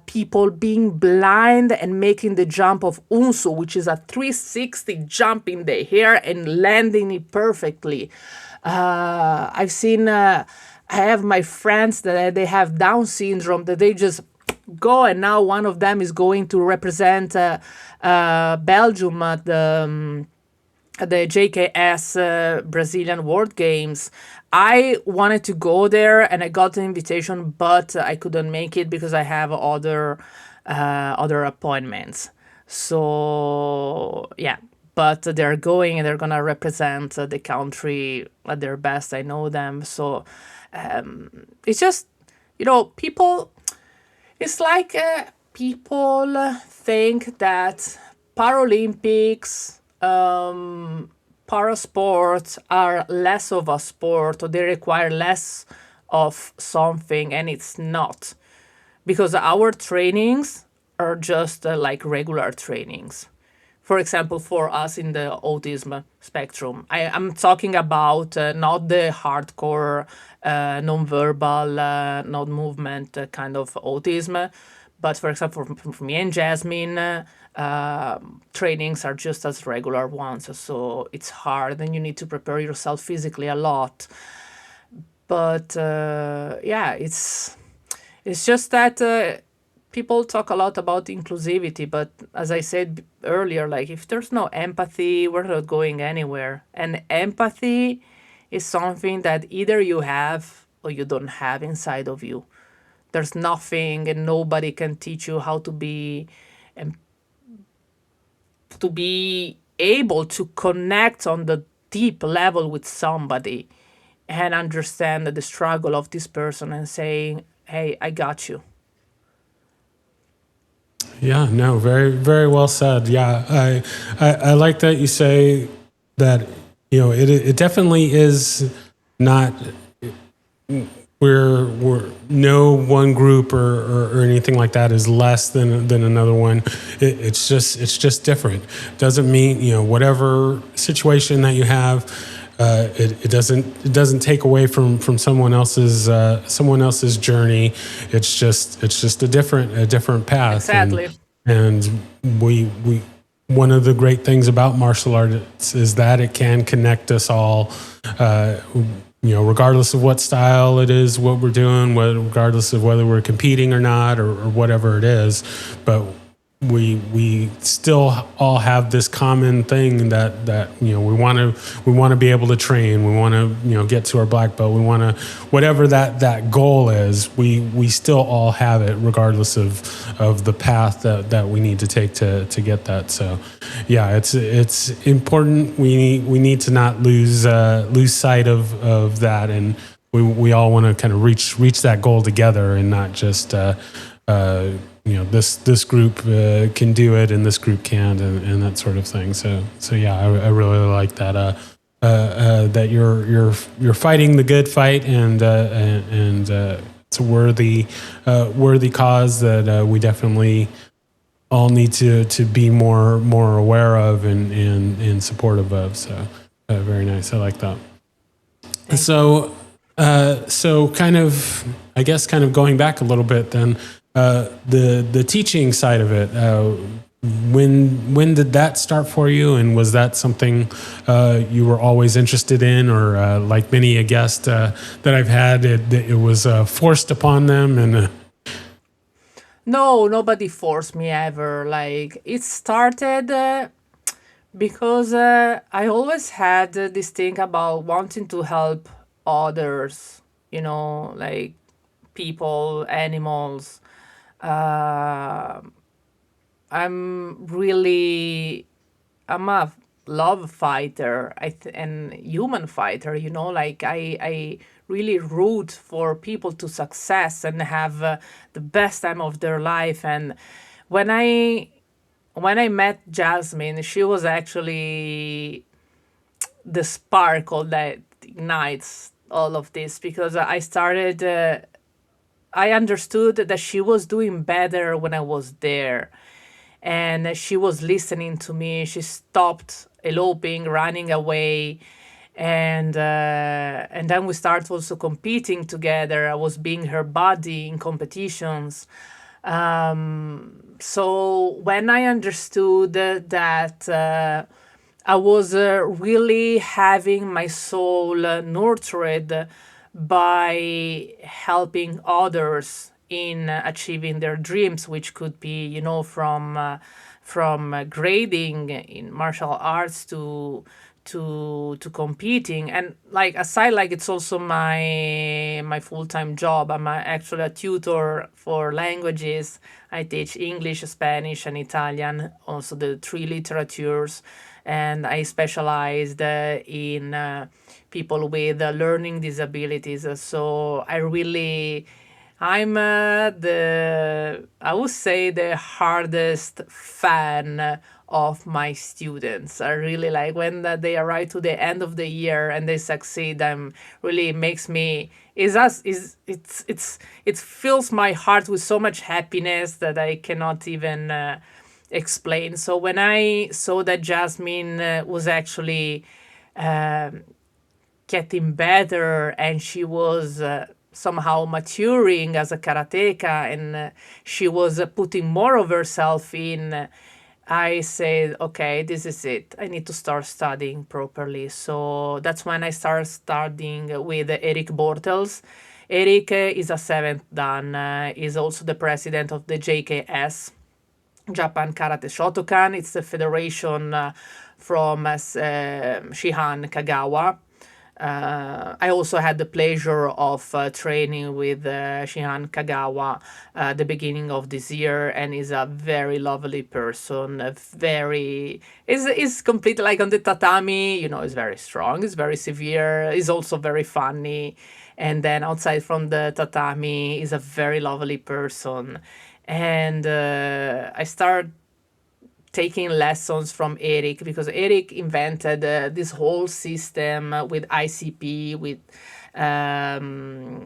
people being blind and making the jump of Unsu, which is a 360 jump in the air and landing it perfectly. I've seen, I have my friends that they have Down syndrome, that they just go, and now one of them is going to represent Belgium at the JKS Brazilian World Games. I wanted to go there and I got an invitation, but I couldn't make it because I have other appointments. So yeah, but they're going and they're gonna represent the country at their best. I know them. So it's just, people, It's like people think that Paralympics, parasports are less of a sport, or they require less of something, and it's not. Because our trainings are just like regular trainings. For example, for us in the autism spectrum, I'm talking about not the hardcore, non-verbal, not movement kind of autism, but for example, for me and Jasmine, trainings are just as regular ones. So it's hard, and you need to prepare yourself physically a lot. But yeah, it's just that people talk a lot about inclusivity, but as I said earlier, like if there's no empathy, we're not going anywhere. And empathy is something that either you have or you don't have inside of you. There's nothing, and nobody can teach you how to be able to connect on the deep level with somebody and understand the struggle of this person and saying, hey, I got you. Yeah, no, very, very well said. Yeah, I like that you say that, it definitely is not, we're no one group or anything like that is less than another one. It's just different. Doesn't mean, whatever situation that you have, it doesn't take away from someone else's journey. It's just a different path. Exactly. And we one of the great things about martial arts is that it can connect us all, regardless of what style it is, what we're doing, regardless of whether we're competing or not, or whatever it is. But we still all have this common thing that we want to be able to train. We want to get to our black belt. We want to, whatever that goal is. We still all have it, regardless of the path that we need to take to get that. So yeah, it's important. We need to not lose sight of that, and we all want to kind of reach that goal together, and not just this group can do it and this group can't, and that sort of thing. So yeah, I really like that. That you're fighting the good fight, and it's a worthy cause that we definitely all need to be more aware of and supportive of. So very nice. I like that. So kind of, I guess, kind of going back a little bit then. The teaching side of it, when did that start for you, and was that something you were always interested in, or like many a guest that I've had, it was forced upon them? And No, nobody forced me ever. Like it started because I always had this thing about wanting to help others, like people, animals. Uh, I'm a love fighter, and human fighter. Like I really root for people to success and have the best time of their life. And when I when I met Jasmine, she was actually the sparkle that ignites all of this, because I started. I understood that she was doing better when I was there, and she was listening to me. She stopped eloping, running away, and then we started also competing together. I was being her buddy in competitions. So when I understood that I was really having my soul nurtured by helping others in achieving their dreams, which could be, from grading in martial arts to competing. And like aside, like it's also my full-time job. I'm actually a tutor for languages. I teach English, Spanish, and Italian, also the three literatures, and I specialized in people with learning disabilities. So I really I'm I would say, the hardest fan of my students. I really like when they arrive to the end of the year and they succeed. Really makes me is us is it fills my heart with so much happiness that I cannot even explain. So when I saw that Jasmine was actually getting better and she was somehow maturing as a karateka, and she was putting more of herself in, I said, okay, this is it. I need to start studying properly. So that's when I started studying with Eric Bortels. Eric is a seventh dan, is also the president of the JKS, Japan Karate Shotokan. It's the federation from Shihan Kagawa. I also had the pleasure of training with Shihan Kagawa the beginning of this year, and is a very lovely person. Is completely like on the tatami. Is very strong. Is very severe. Is also very funny, and then outside from the tatami is a very lovely person. And I started taking lessons from Eric, because Eric invented this whole system with ICP, with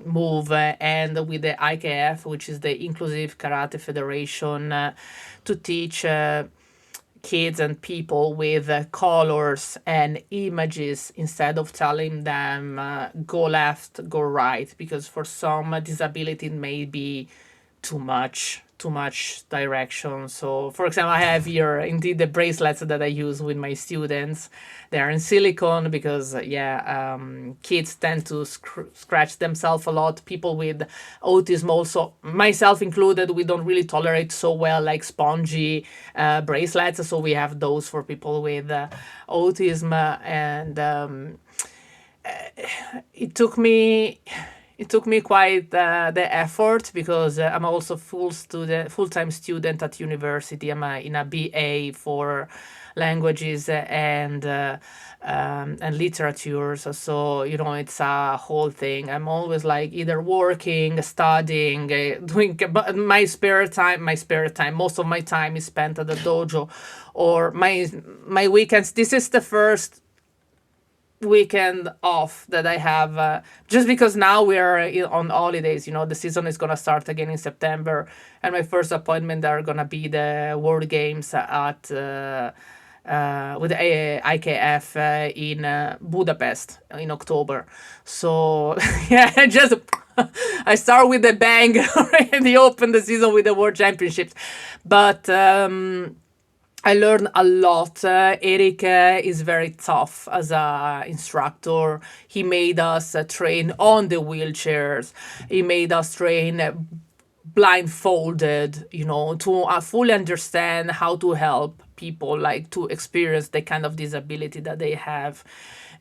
MOVE, and with the IKF, which is the Inclusive Karate Federation, to teach kids and people with colors and images, instead of telling them go left, go right, because for some disability it may be too much direction. So for example, I have here indeed the bracelets that I use with my students. They are in silicone because kids tend to scratch themselves a lot. People with autism, also myself included, we don't really tolerate so well like spongy bracelets, so we have those for people with autism. And it took me quite the effort, because I'm also full-time student at university. I'm in a BA for languages and literature. So it's a whole thing. I'm always like either working, studying, doing. But my spare time. Most of my time is spent at the dojo, or my weekends. This is the first weekend off that I have, just because now we are on holidays. The season is gonna start again in September, and my first appointment are gonna be the World Games at with the IKF in Budapest in October. So yeah, just I start with a bang already open the season with the World Championships, but. I learned a lot. Eric is very tough as a instructor. He made us train on the wheelchairs. He made us train blindfolded, to fully understand how to help people, like to experience the kind of disability that they have.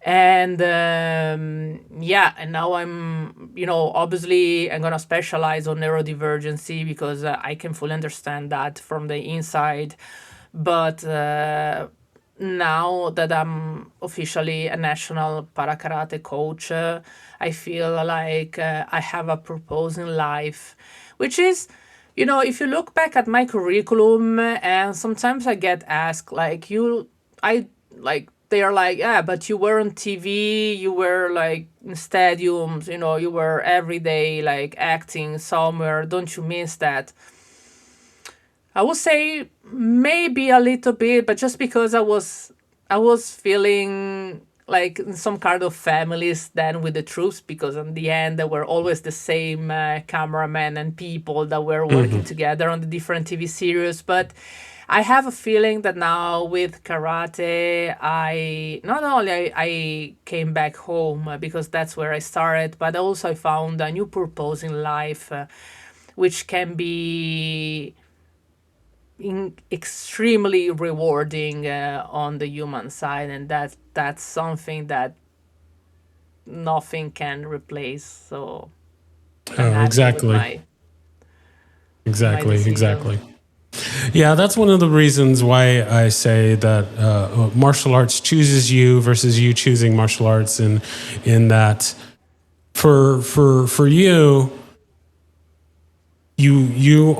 And and now I'm, obviously I'm gonna specialize on neurodivergency, because I can fully understand that from the inside. But now that I'm officially a national para karate coach, I feel like I have a purpose in life, which is, if you look back at my curriculum, and sometimes I get asked, like, they are like, yeah, but you were on TV, you were like in stadiums, you were every day like acting somewhere. Don't you miss that? I would say maybe a little bit, but just because I was feeling like in some kind of families then with the troops, because in the end there were always the same cameramen and people that were working together on the different TV series. But I have a feeling that now with karate, I came back home, because that's where I started, but also I found a new purpose in life, which can be extremely rewarding on the human side, and that's something that nothing can replace. So I'm happy with my decision. Exactly. Yeah, that's one of the reasons why I say that martial arts chooses you versus you choosing martial arts, in that for you, you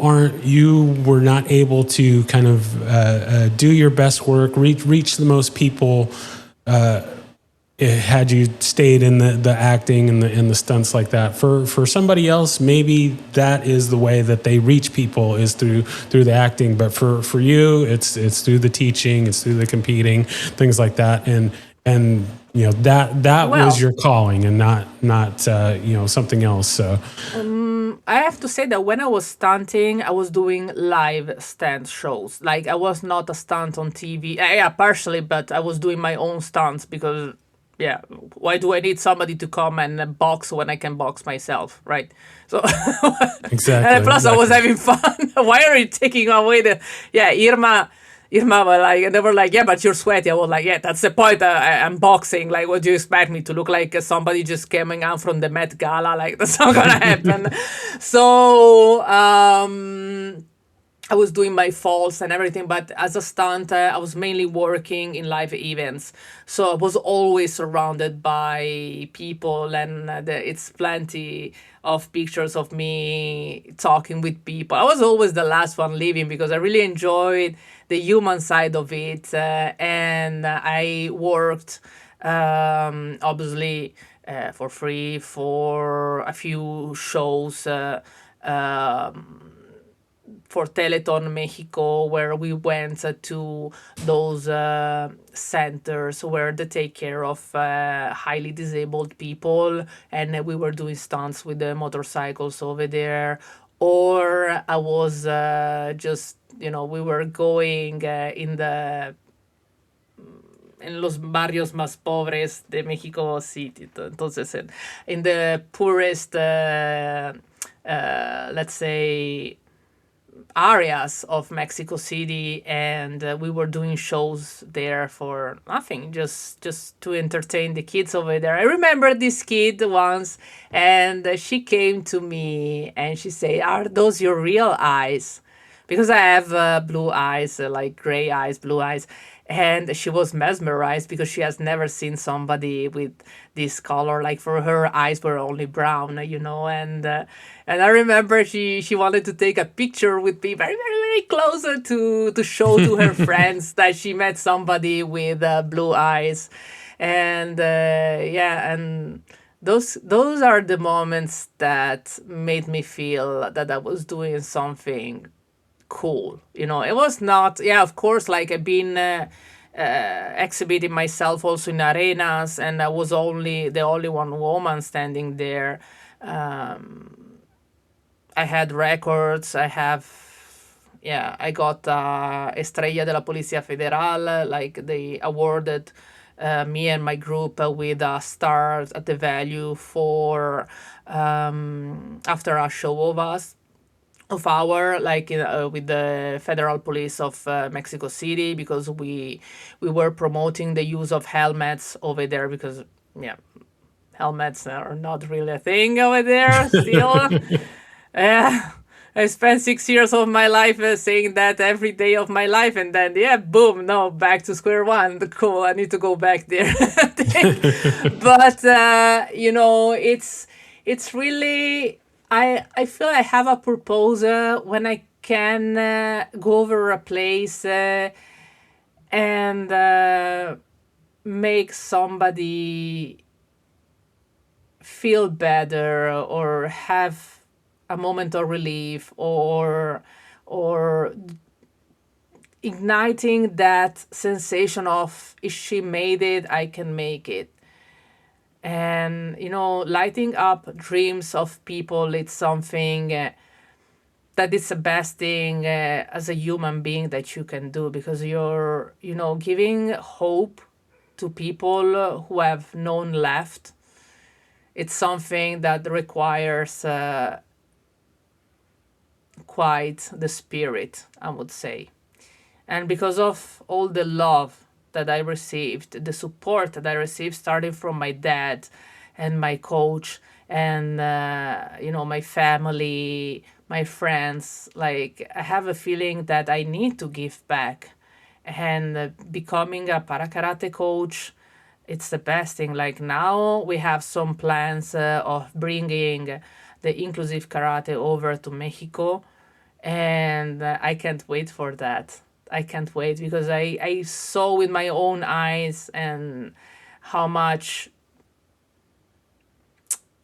were not able to kind of do your best work, reach the most people, had you stayed in the acting and the stunts like that. For somebody else, maybe that is the way that they reach people, is through the acting. But for you, it's through the teaching, it's through the competing, things like that. And that was Well, your calling, and not something else. So I have to say that when I was stunting, I was doing live stunt shows. Like I was not a stunt on TV. Yeah, partially, but I was doing my own stunts because, yeah, why do I need somebody to come and box when I can box myself, right? So, and plus I was exactly. having fun. Why are you taking away the? Yeah, Irma were like, and they were like, yeah, but you're sweaty. I was like, yeah, that's the point. I'm boxing. Like, what do you expect me to look like? Somebody just coming out from the Met Gala? Like, that's not gonna happen. So, I was doing my falls and everything, but as a stunt, I was mainly working in live events. So I was always surrounded by people, and it's plenty of pictures of me talking with people. I was always the last one leaving because I really enjoyed the human side of it, and I worked obviously for free for a few shows. For Teleton Mexico, where we went to those centers where they take care of highly disabled people, and we were doing stunts with the motorcycles over there. Or I was just, we were going en los barrios más pobres de Mexico City. Entonces, in the poorest, let's say, areas of Mexico City, and we were doing shows there for nothing, just to entertain the kids over there. I remember this kid once, and she came to me and she said, "Are those your real eyes?" Because I have blue eyes, like gray eyes, blue eyes. And she was mesmerized because she has never seen somebody with this color. Like for her, eyes were only brown, and I remember she wanted to take a picture with me very, very, very closer to show to her friends that she met somebody with blue eyes, and yeah, and those are the moments that made me feel that I was doing something cool. It was not, yeah, of course, like I've been exhibiting myself also in arenas, and I was only the only one woman standing there. I had records. Yeah, I got Estrella de la Policía Federal, like they awarded me and my group with a star at the value for after a show of us of our like with the federal police of Mexico City, because we were promoting the use of helmets over there, because yeah, helmets are not really a thing over there still. Yeah, I spent 6 years of my life saying that every day of my life, and then yeah, boom, no, back to square one. Cool, I need to go back there. But it's really, I feel I have a purpose when I can go over a place and make somebody feel better, or have a moment of relief, or igniting that sensation of, if she made it, I can make it. And lighting up dreams of people, it's something that is the best thing as a human being that you can do, because you're giving hope to people who have none left. It's something that requires quite the spirit, I would say. And because of all the love that I received, the support that I received, starting from my dad and my coach, and my family, my friends, like I have a feeling that I need to give back. And becoming a para karate coach it's the best thing. Like now we have some plans of bringing the inclusive karate over to Mexico, and I can't wait for that. I can't wait because I saw with my own eyes and how much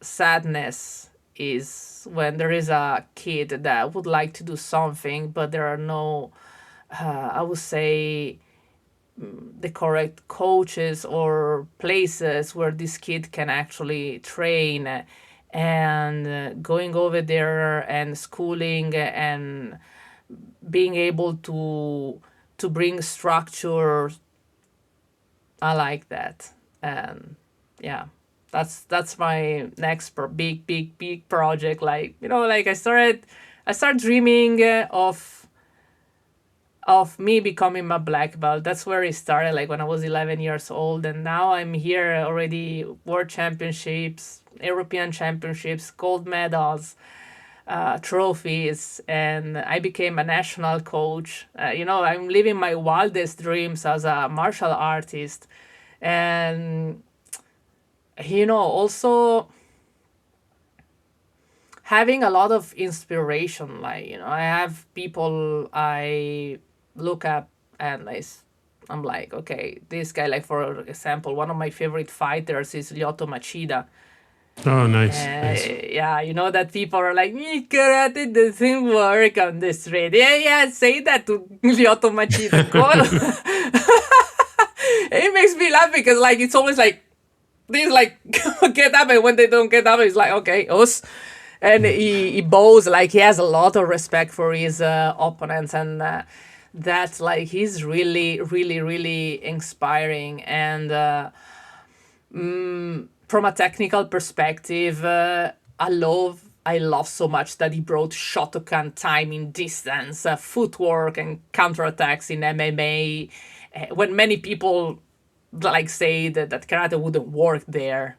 sadness is when there is a kid that would like to do something, but there are no, I would say, the correct coaches or places where this kid can actually train, and going over there and schooling and being able to bring structure. I like that. And yeah, that's my next big project. Like, like I started dreaming of me becoming a black belt. That's where it started, like when I was 11 years old. And now I'm here already, world championships, European championships, gold medals, trophies, and I became a national coach. I'm living my wildest dreams as a martial artist. And, also having a lot of inspiration. Like, I have people I look up, and I'm like, okay, this guy, like for example, one of my favorite fighters is Lyoto Machida. Oh, nice. Nice. Yeah, that people are like, karate doesn't work on the street. Yeah, say that to Lyoto Machida. It makes me laugh because, like, it's always like, these, like, get up, and when they don't get up, it's like, okay, us. And he bows, like, he has a lot of respect for his opponents, and that's, like, he's really, really, really inspiring. And from a technical perspective, I love so much that he brought Shotokan, timing, distance, footwork, and counterattacks in MMA. When many people like say that karate wouldn't work there,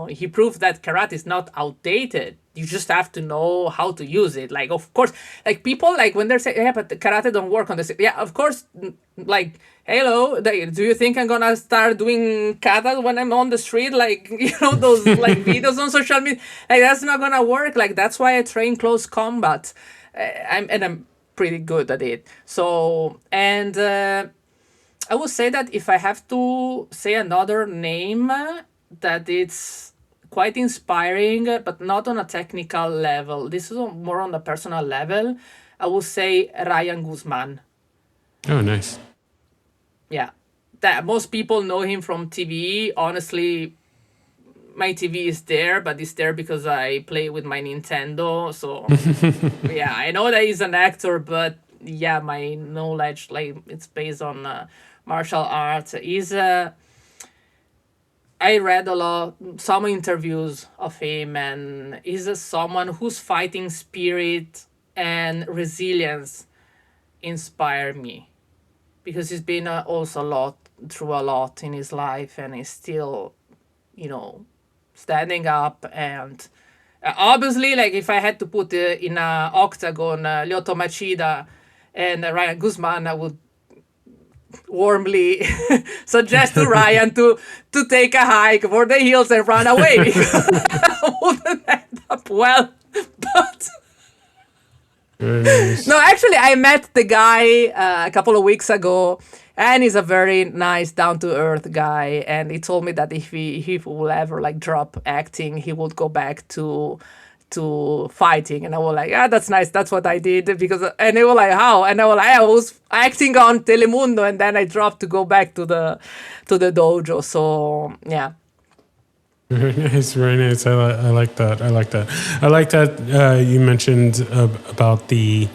he proved that karate is not outdated. You just have to know how to use it. Like, of course, like people, like when they're saying, yeah, but the karate don't work on this. Yeah, of course, like, hello, do you think I'm gonna start doing kata when I'm on the street? Like, those like videos on social media, like that's not gonna work. Like, that's why I train close combat. I'm pretty good at it. So, and I would say that if I have to say another name that it's quite inspiring, but not on a technical level, this is more on a personal level, I would say Ryan Guzman. Oh, nice. Yeah. That most people know him from TV. Honestly, my TV is there, but it's there because I play with my Nintendo. So, yeah, I know that he's an actor, but yeah, my knowledge, like, it's based on martial arts. I read some interviews of him, and he's someone whose fighting spirit and resilience inspire me, because he's been also through a lot in his life, and he's still, standing up. And obviously, like, if I had to put in a octagon Lyoto Machida and Ryan Guzman, I would warmly suggest to Ryan to take a hike for the hills and run away, because I wouldn't end up well. But Nice. no, actually, I met the guy a couple of weeks ago, and he's a very nice, down-to-earth guy. And he told me that if he will ever, like, drop acting, he would go back to fighting. And I was like, yeah, that's nice. That's what I did. And they were like, how? And I was like, I was acting on Telemundo, and then I dropped to go back to the dojo. So yeah. Very nice, very nice. I like that. I like that. You mentioned about the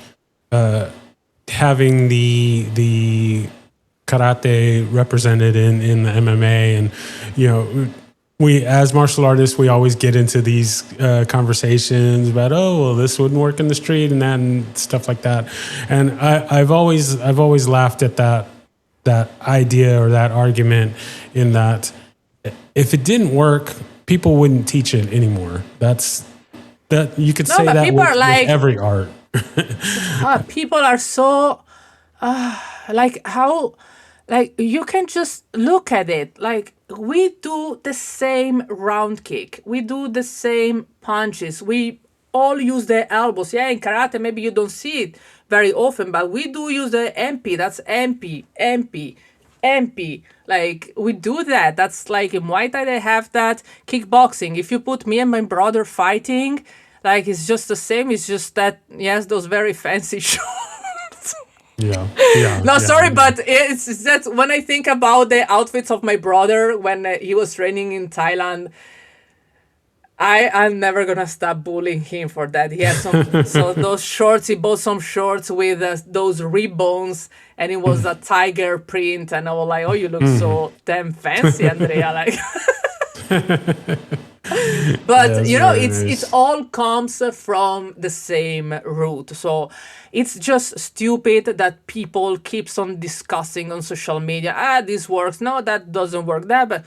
having the karate represented in the MMA, and we, as martial artists, we always get into these conversations about, oh, well, this wouldn't work in the street and that and stuff like that. And I've always laughed at that idea or that argument, in that if it didn't work, people wouldn't teach it anymore. That you could say that with every art. People are so like, how, like, you can just look at it, like, we do the same round kick. We do the same punches. We all use the elbows. Yeah, in karate, maybe you don't see it very often, but we do use the MP. That's MP, MP, MP. Like, we do that. That's like in Muay Thai, they have that. Kickboxing, if you put me and my brother fighting, like, it's just the same. It's just that, yes, those very fancy shorts. Yeah. Yeah. No, yeah, sorry, yeah. but it's that when I think about the outfits of my brother when he was training in Thailand, I'm never gonna stop bullying him for that. He had some so those shorts. He bought some shorts with those ribbons, and it was a tiger print. And I was like, "Oh, you look so damn fancy, Andrea!" Like, but That's you know, very it's nice. it all comes from the same root. So it's just stupid that people keeps on discussing on social media. Ah, this works. No, that doesn't work. That, but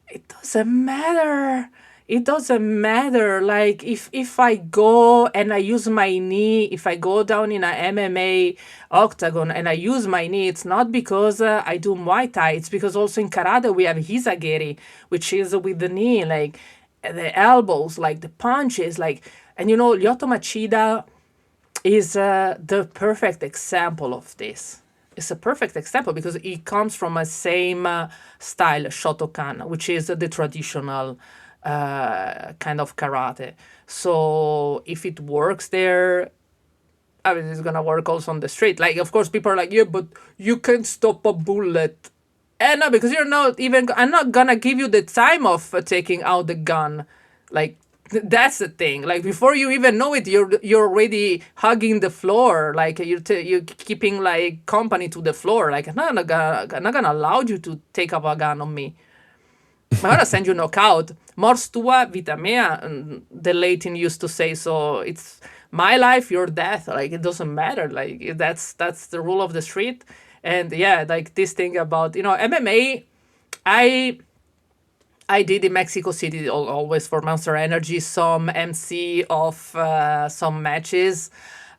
it doesn't matter. It doesn't matter. Like, if I go and I use my knee, if I go down in a MMA octagon and I use my knee, it's not because I do Muay Thai. It's because also in karate we have Hisagiri, which is with the knee, like the elbows, like the punches, like, and you know, Lyoto Machida is the perfect example of this. It's a perfect example because it comes from a same style, Shotokan, which is the traditional kind of karate. So if it works there, I mean, it's gonna work also on the street. Like, of course, people are like, yeah, but you can stop a bullet. And no, because you're not even. I'm not gonna give you the time of taking out the gun. Like, that's the thing. Like, before you even know it, you're already hugging the floor. Like, you're keeping like company to the floor. Like, I'm not gonna allow you to take up a gun on me. I'm gonna send you knockout. Mors tua, vita mea. The Latin used to say. So it's my life, your death. Like, it doesn't matter. Like, that's the rule of the street. And yeah, like this thing about, you know, MMA. I I did in Mexico City always for Monster Energy some MC of some matches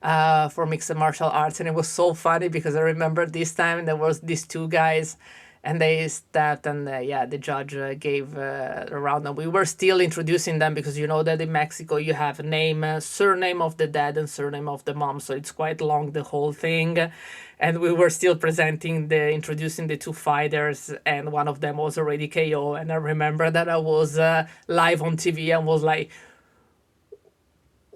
for mixed martial arts, and it was so funny because I remember this time there was these two guys, and they stepped, and yeah, the judge gave a round, and we were still introducing them because you know that in Mexico you have name, surname of the dad and surname of the mom, so it's quite long the whole thing, and we were still presenting the introducing the two fighters, and one of them was already KO, and I remember that I was live on TV and was like,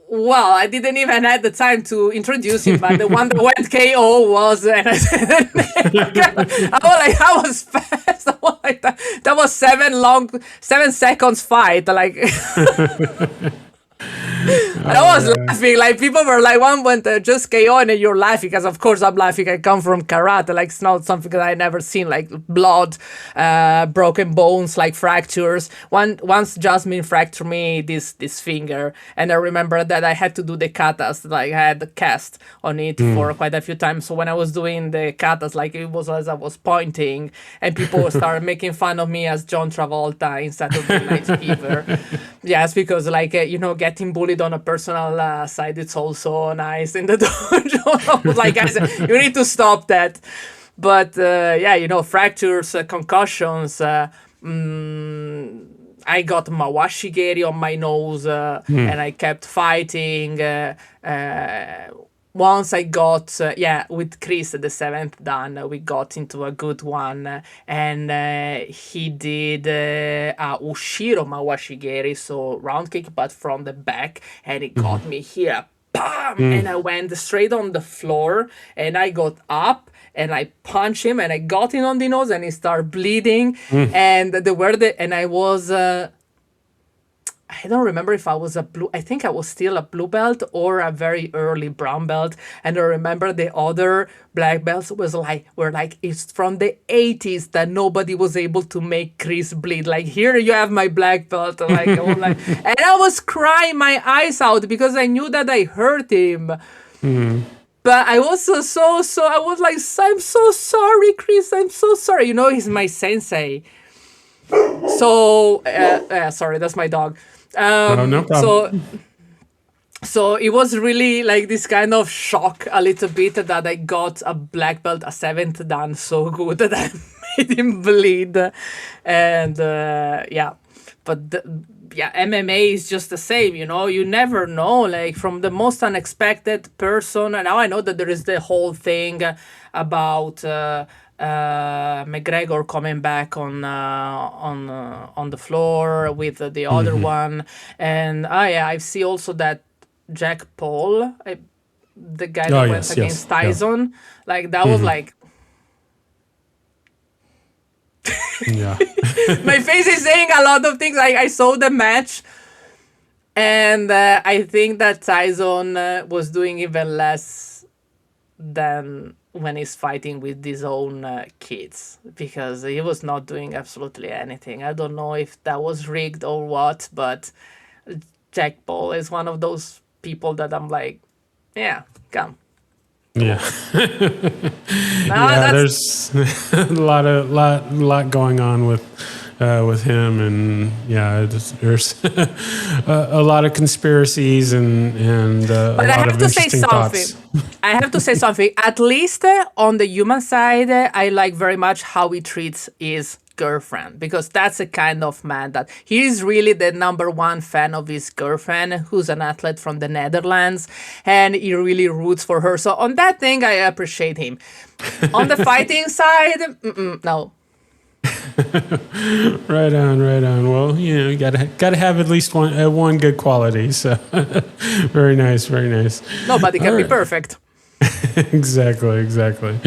well, I didn't even have the time to introduce him, but the one that went KO was, and I said, I was fast. I was like, that was 7 seconds fight. Like, and I was laughing. Like, people were like, one went just KO, and then you're laughing because, of course, I'm laughing. I come from karate. Like, it's not something that I never seen. Like blood, broken bones, like fractures. Once Jasmine fractured me this finger, and I remember that I had to do the katas. Like, I had the cast on it for quite a few times. So when I was doing the katas, like, it was as I was pointing, and people started making fun of me as John Travolta in Saturday Night Fever. Yes, because like getting bullied on a personal side, it's also nice in the dojo. I was like, guys, you need to stop that. But yeah, fractures, concussions. I got Mawashigeri on my nose, and I kept fighting. Once I got, with Chris, the seventh dan, we got into a good one, and he did a Ushiro Mawashigeri, so round kick, but from the back, and it got me here. Bam! And I went straight on the floor, and I got up, and I punched him, and I got him on the nose, and he started bleeding, and and I was... I don't remember if I was I think I was still a blue belt or a very early brown belt. And I remember the other black belts were like, it's from the 80s that nobody was able to make Chris bleed. Like, here you have my black belt. Like, and I was crying my eyes out because I knew that I hurt him. But I was so I was like, I'm so sorry, Chris. I'm so sorry. He's my sensei. So, sorry, that's my dog. No problem. So it was really like this kind of shock a little bit that I got a black belt, a seventh dan so good that I made him bleed. And yeah, but yeah, MMA is just the same, you know. You never know, like from the most unexpected person. And now I know that there is the whole thing about McGregor coming back on the floor with the other one, and yeah, I see also that Jack Paul, the guy that went against Tyson, like that was like. Yeah. My face is saying a lot of things. I saw the match, and I think that Tyson was doing even less than when he's fighting with his own kids, because he was not doing absolutely anything. I don't know if that was rigged or what, but Jack Paul is one of those people that I'm like, yeah, come. Yeah. No, there's a lot going on with him, and yeah, there's a lot of conspiracies and a lot of interesting thoughts. I have to say something. At least on the human side, I like very much how he treats his girlfriend, because that's a kind of man that he is really the number one fan of his girlfriend, who's an athlete from the Netherlands, and he really roots for her. So on that thing, I appreciate him. On the fighting side, no. Right on. Well, you gotta have at least one good quality. So very nice. Nobody can be perfect. Exactly.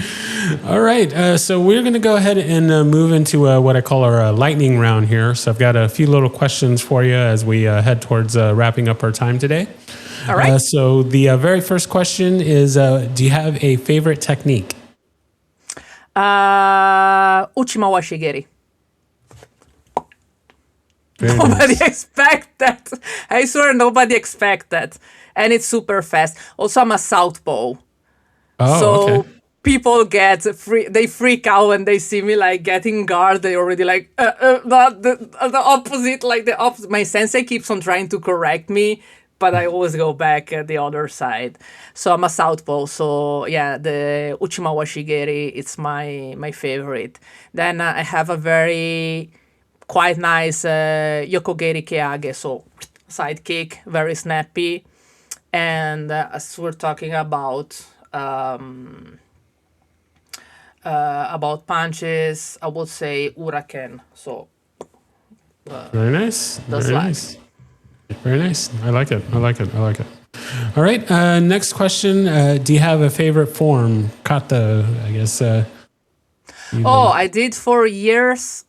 All right. So we're going to go ahead and move into what I call our lightning round here. So I've got a few little questions for you as we head towards wrapping up our time today. All right. So the very first question is, do you have a favorite technique? Uchima Washigiri. Nobody expect that. I swear nobody expect that. And it's super fast. Also, I'm a southpaw. So people they freak out when they see me like getting guard. They already like the opposite, like the opposite. My sensei keeps on trying to correct me, but I always go back at the other side. So I'm a southpaw. So yeah, the Uchima Washigiri, it's my favorite. Then I have a very quite nice Yokogeri Keage, so side kick, very snappy. And as we're talking about punches, I would say Uraken. So very nice. Very nice. I like it. All right. Next question. Do you have a favorite form? Kata, I guess. I did for years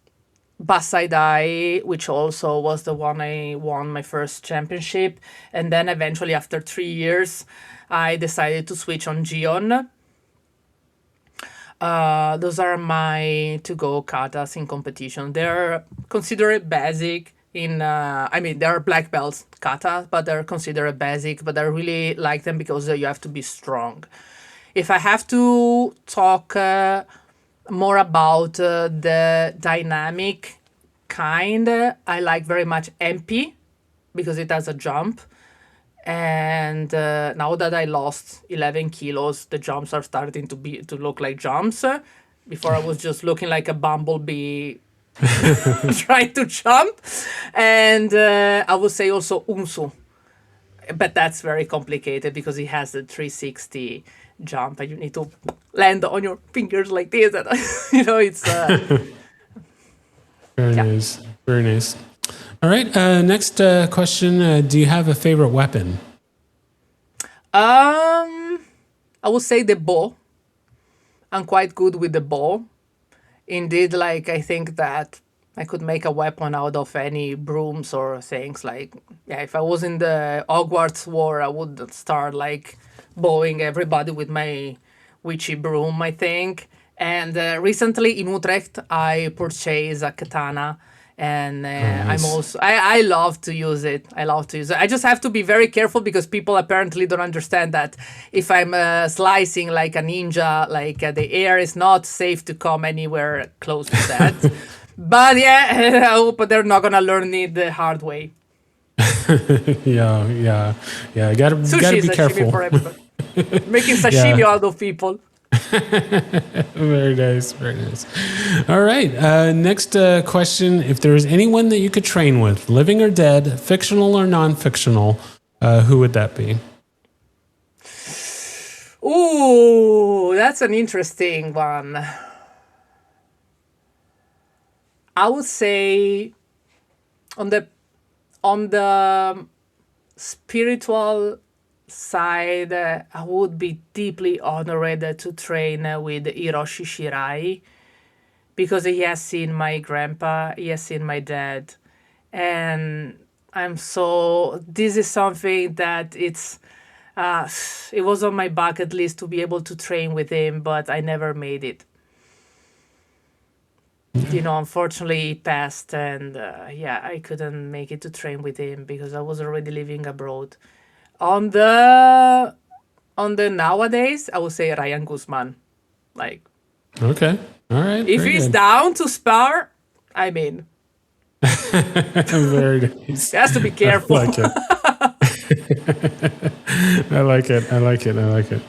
Basaidai, which also was the one I won my first championship. And then eventually, after 3 years, I decided to switch on Gion. Those are my to-go katas in competition. They're considered basic they're black belts kata, but they're considered basic, but I really like them because you have to be strong. If I have to talk more about the dynamic kind, I like very much MP because it has a jump. And now that I lost 11 kilos, the jumps are starting to look like jumps. Before I was just looking like a bumblebee trying to jump. And I would say also Unsu. But that's very complicated because it has the 360 jump and you need to land on your fingers like this. And, it's... Very nice. All right. Next question. Do you have a favorite weapon? I would say the bow. I'm quite good with the bow. Indeed, like I think that I could make a weapon out of any brooms or things. Like, yeah, if I was in the Hogwarts war, I would start like bowing everybody with my witchy broom, I think. And recently in Utrecht, I purchased a katana. And nice. I love to use it. I just have to be very careful because people apparently don't understand that if I'm slicing like a ninja, like the air is not safe to come anywhere close to that. But yeah, I hope they're not gonna learn it the hard way. Yeah. You gotta be careful. For everybody. Making sashimi out of people. Very nice. Very nice. All right. Next question. If there is anyone that you could train with, living or dead, fictional or non-fictional, who would that be? Ooh, that's an interesting one. I would say on the spiritual side, I would be deeply honored to train with Hiroshi Shirai because he has seen my grandpa, he has seen my dad, and this is something that it was on my bucket list to be able to train with him, but I never made it. Unfortunately, he passed, and yeah, I couldn't make it to train with him because I was already living abroad. On the nowadays, I would say Ryan Guzman. Like, Okay. All right. if Very he's good. down to spar, I mean, Very nice. he has to be I careful. like it. I like it. I like it. I like it.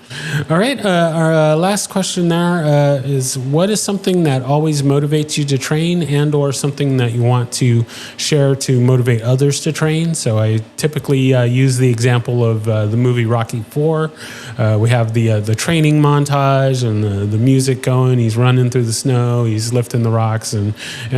All right. Our last question there is: what is something that always motivates you to train, and/or something that you want to share to motivate others to train? So I typically use the example of the movie Rocky IV. We have the training montage and the music going. He's running through the snow. He's lifting the rocks and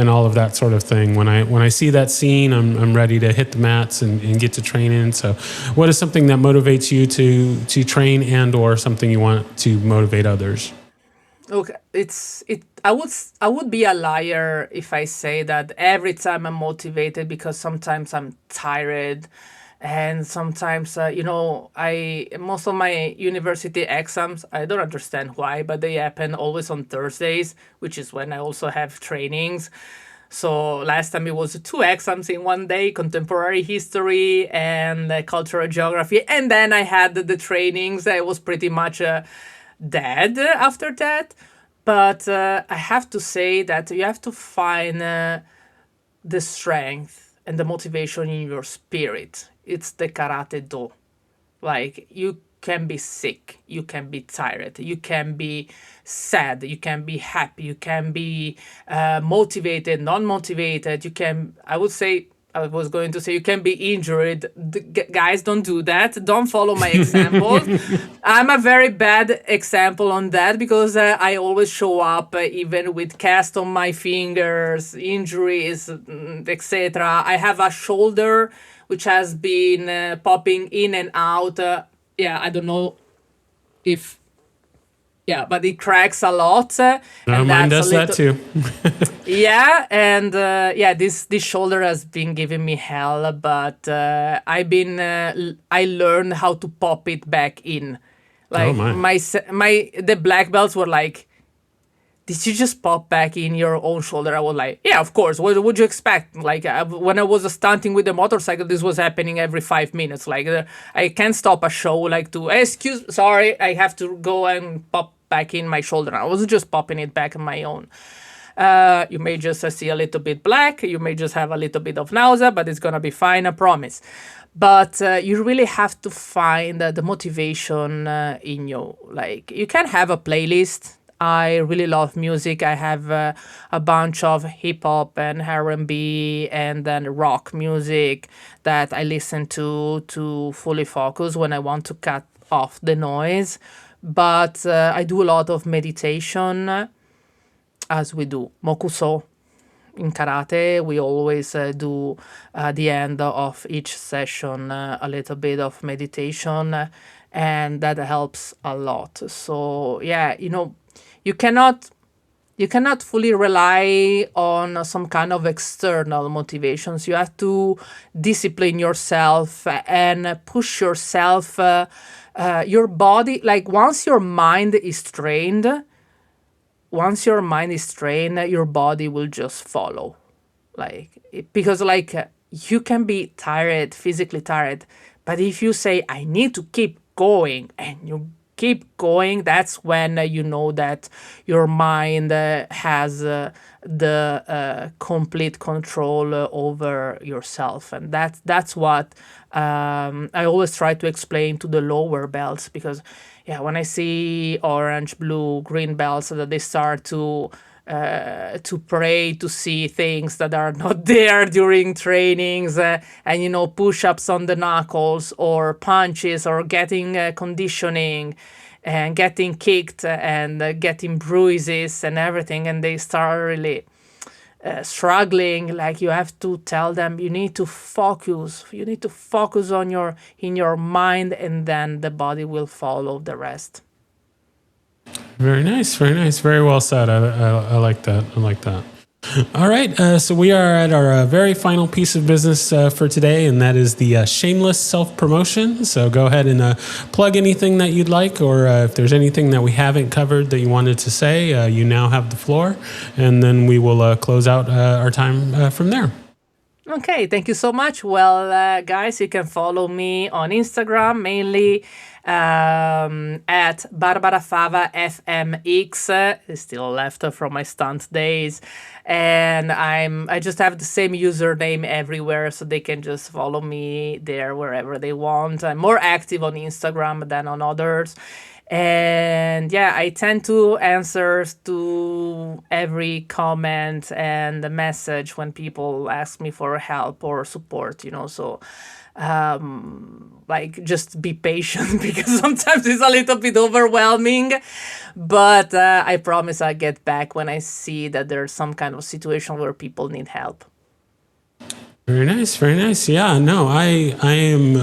all of that sort of thing. When I see that scene, I'm ready to hit the mats and get to training. So, what is something that motivates you to train, and/or something you want to motivate others? Look, I would be a liar if I say that every time I'm motivated because sometimes I'm tired, and sometimes I most of my university exams, I don't understand why, but they happen always on Thursdays, which is when I also have trainings. So last time it was two exams in one day: contemporary history and cultural geography, and then I had the trainings. I was pretty much dead after that. But I have to say that you have to find the strength and the motivation in your spirit. It's the karate do. Like, you can be sick, you can be tired, you can be sad, you can be happy, you can be motivated, non-motivated. I would say, I was going to say, you can be injured. Guys, don't do that. Don't follow my examples. I'm a very bad example on that because I always show up even with cast on my fingers, injuries, etc. I have a shoulder which has been popping in and out. Yeah, I don't know if yeah, but it cracks a lot, and Mine that's a does that little. too. Yeah, and yeah, this shoulder has been giving me hell, but I learned how to pop it back in. Oh Like, my. the black belts were like, "Did you just pop back in your own shoulder?" I was like, "Yeah, of course. What would you expect?" Like, when I was stunting with the motorcycle, this was happening every 5 minutes. Like, I can't stop a show like to, "Hey, sorry, I have to go and pop back in my shoulder." I was just popping it back on my own. You may just see a little bit black. You may just have a little bit of nausea, but it's gonna be fine, I promise. But you really have to find the motivation in you. Like, you can have a playlist. I really love music. I have a bunch of hip hop and R&B and then rock music that I listen to fully focus when I want to cut off the noise. But I do a lot of meditation, as we do mokuso in karate. We always do at the end of each session a little bit of meditation, and that helps a lot. So yeah, you cannot fully rely on some kind of external motivations. You have to discipline yourself and push yourself, your body. Like, once your mind is trained, your body will just follow. Because you can be tired, physically tired, but if you say, "I need to keep going," and you keep going, that's when you know that your mind has the complete control over yourself. And that's what I always try to explain to the lower belts, because yeah, when I see orange, blue, green belts, that they start to pray to see things that are not there during trainings, and push-ups on the knuckles, or punches, or getting conditioning and getting kicked and getting bruises and everything, and they start really struggling. Like, you have to tell them, you need to focus on your mind, and then the body will follow the rest. Very nice, very nice, very well said. I like that. I like that. All right, so we are at our very final piece of business for today, and that is the shameless self-promotion. So go ahead and plug anything that you'd like, or if there's anything that we haven't covered that you wanted to say, you now have the floor, and then we will close out our time from there. Okay, thank you so much. Well, guys, you can follow me on Instagram, mainly at Barbara Fava FMX. It's still left from my stunt days, and I just have the same username everywhere, so they can just follow me there wherever they want. I'm more active on Instagram than on others. And yeah, I tend to answer to every comment and the message when people ask me for help or support, so just be patient, because sometimes it's a little bit overwhelming, but I promise I'll get back when I see that there's some kind of situation where people need help. Very nice, very nice. Yeah, no, I am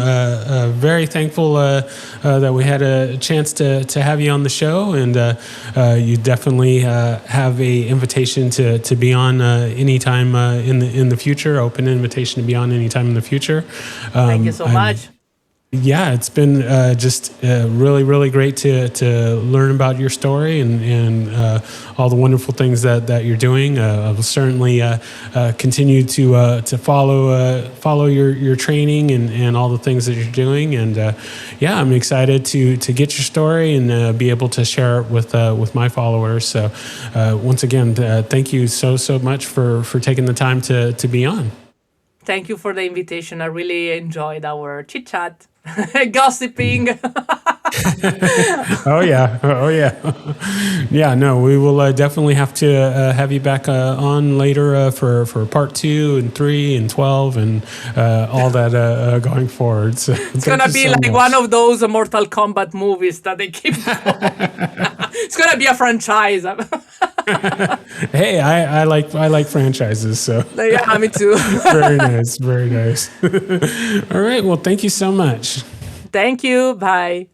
very thankful that we had a chance to have you on the show, and you definitely have a invitation to be on anytime in the future. Open invitation to be on anytime in the future. Thank you so much. Yeah, it's been just really, really great to learn about your story and all the wonderful things that you're doing. I will certainly continue to follow your training and all the things that you're doing. And yeah, I'm excited to get your story and be able to share it with my followers. So once again, thank you so much for taking the time to be on. Thank you for the invitation. I really enjoyed our chit chat. Gossiping. Oh yeah. Yeah, no, we will definitely have to have you back on later for part 2 and 3 and 12 and all that going forward. So it's gonna be like one of those Mortal Kombat movies that they keep it's gonna be a franchise. Hey, I like franchises, so yeah, me too. Very nice. All right, well, thank you so much. Thank you. Bye.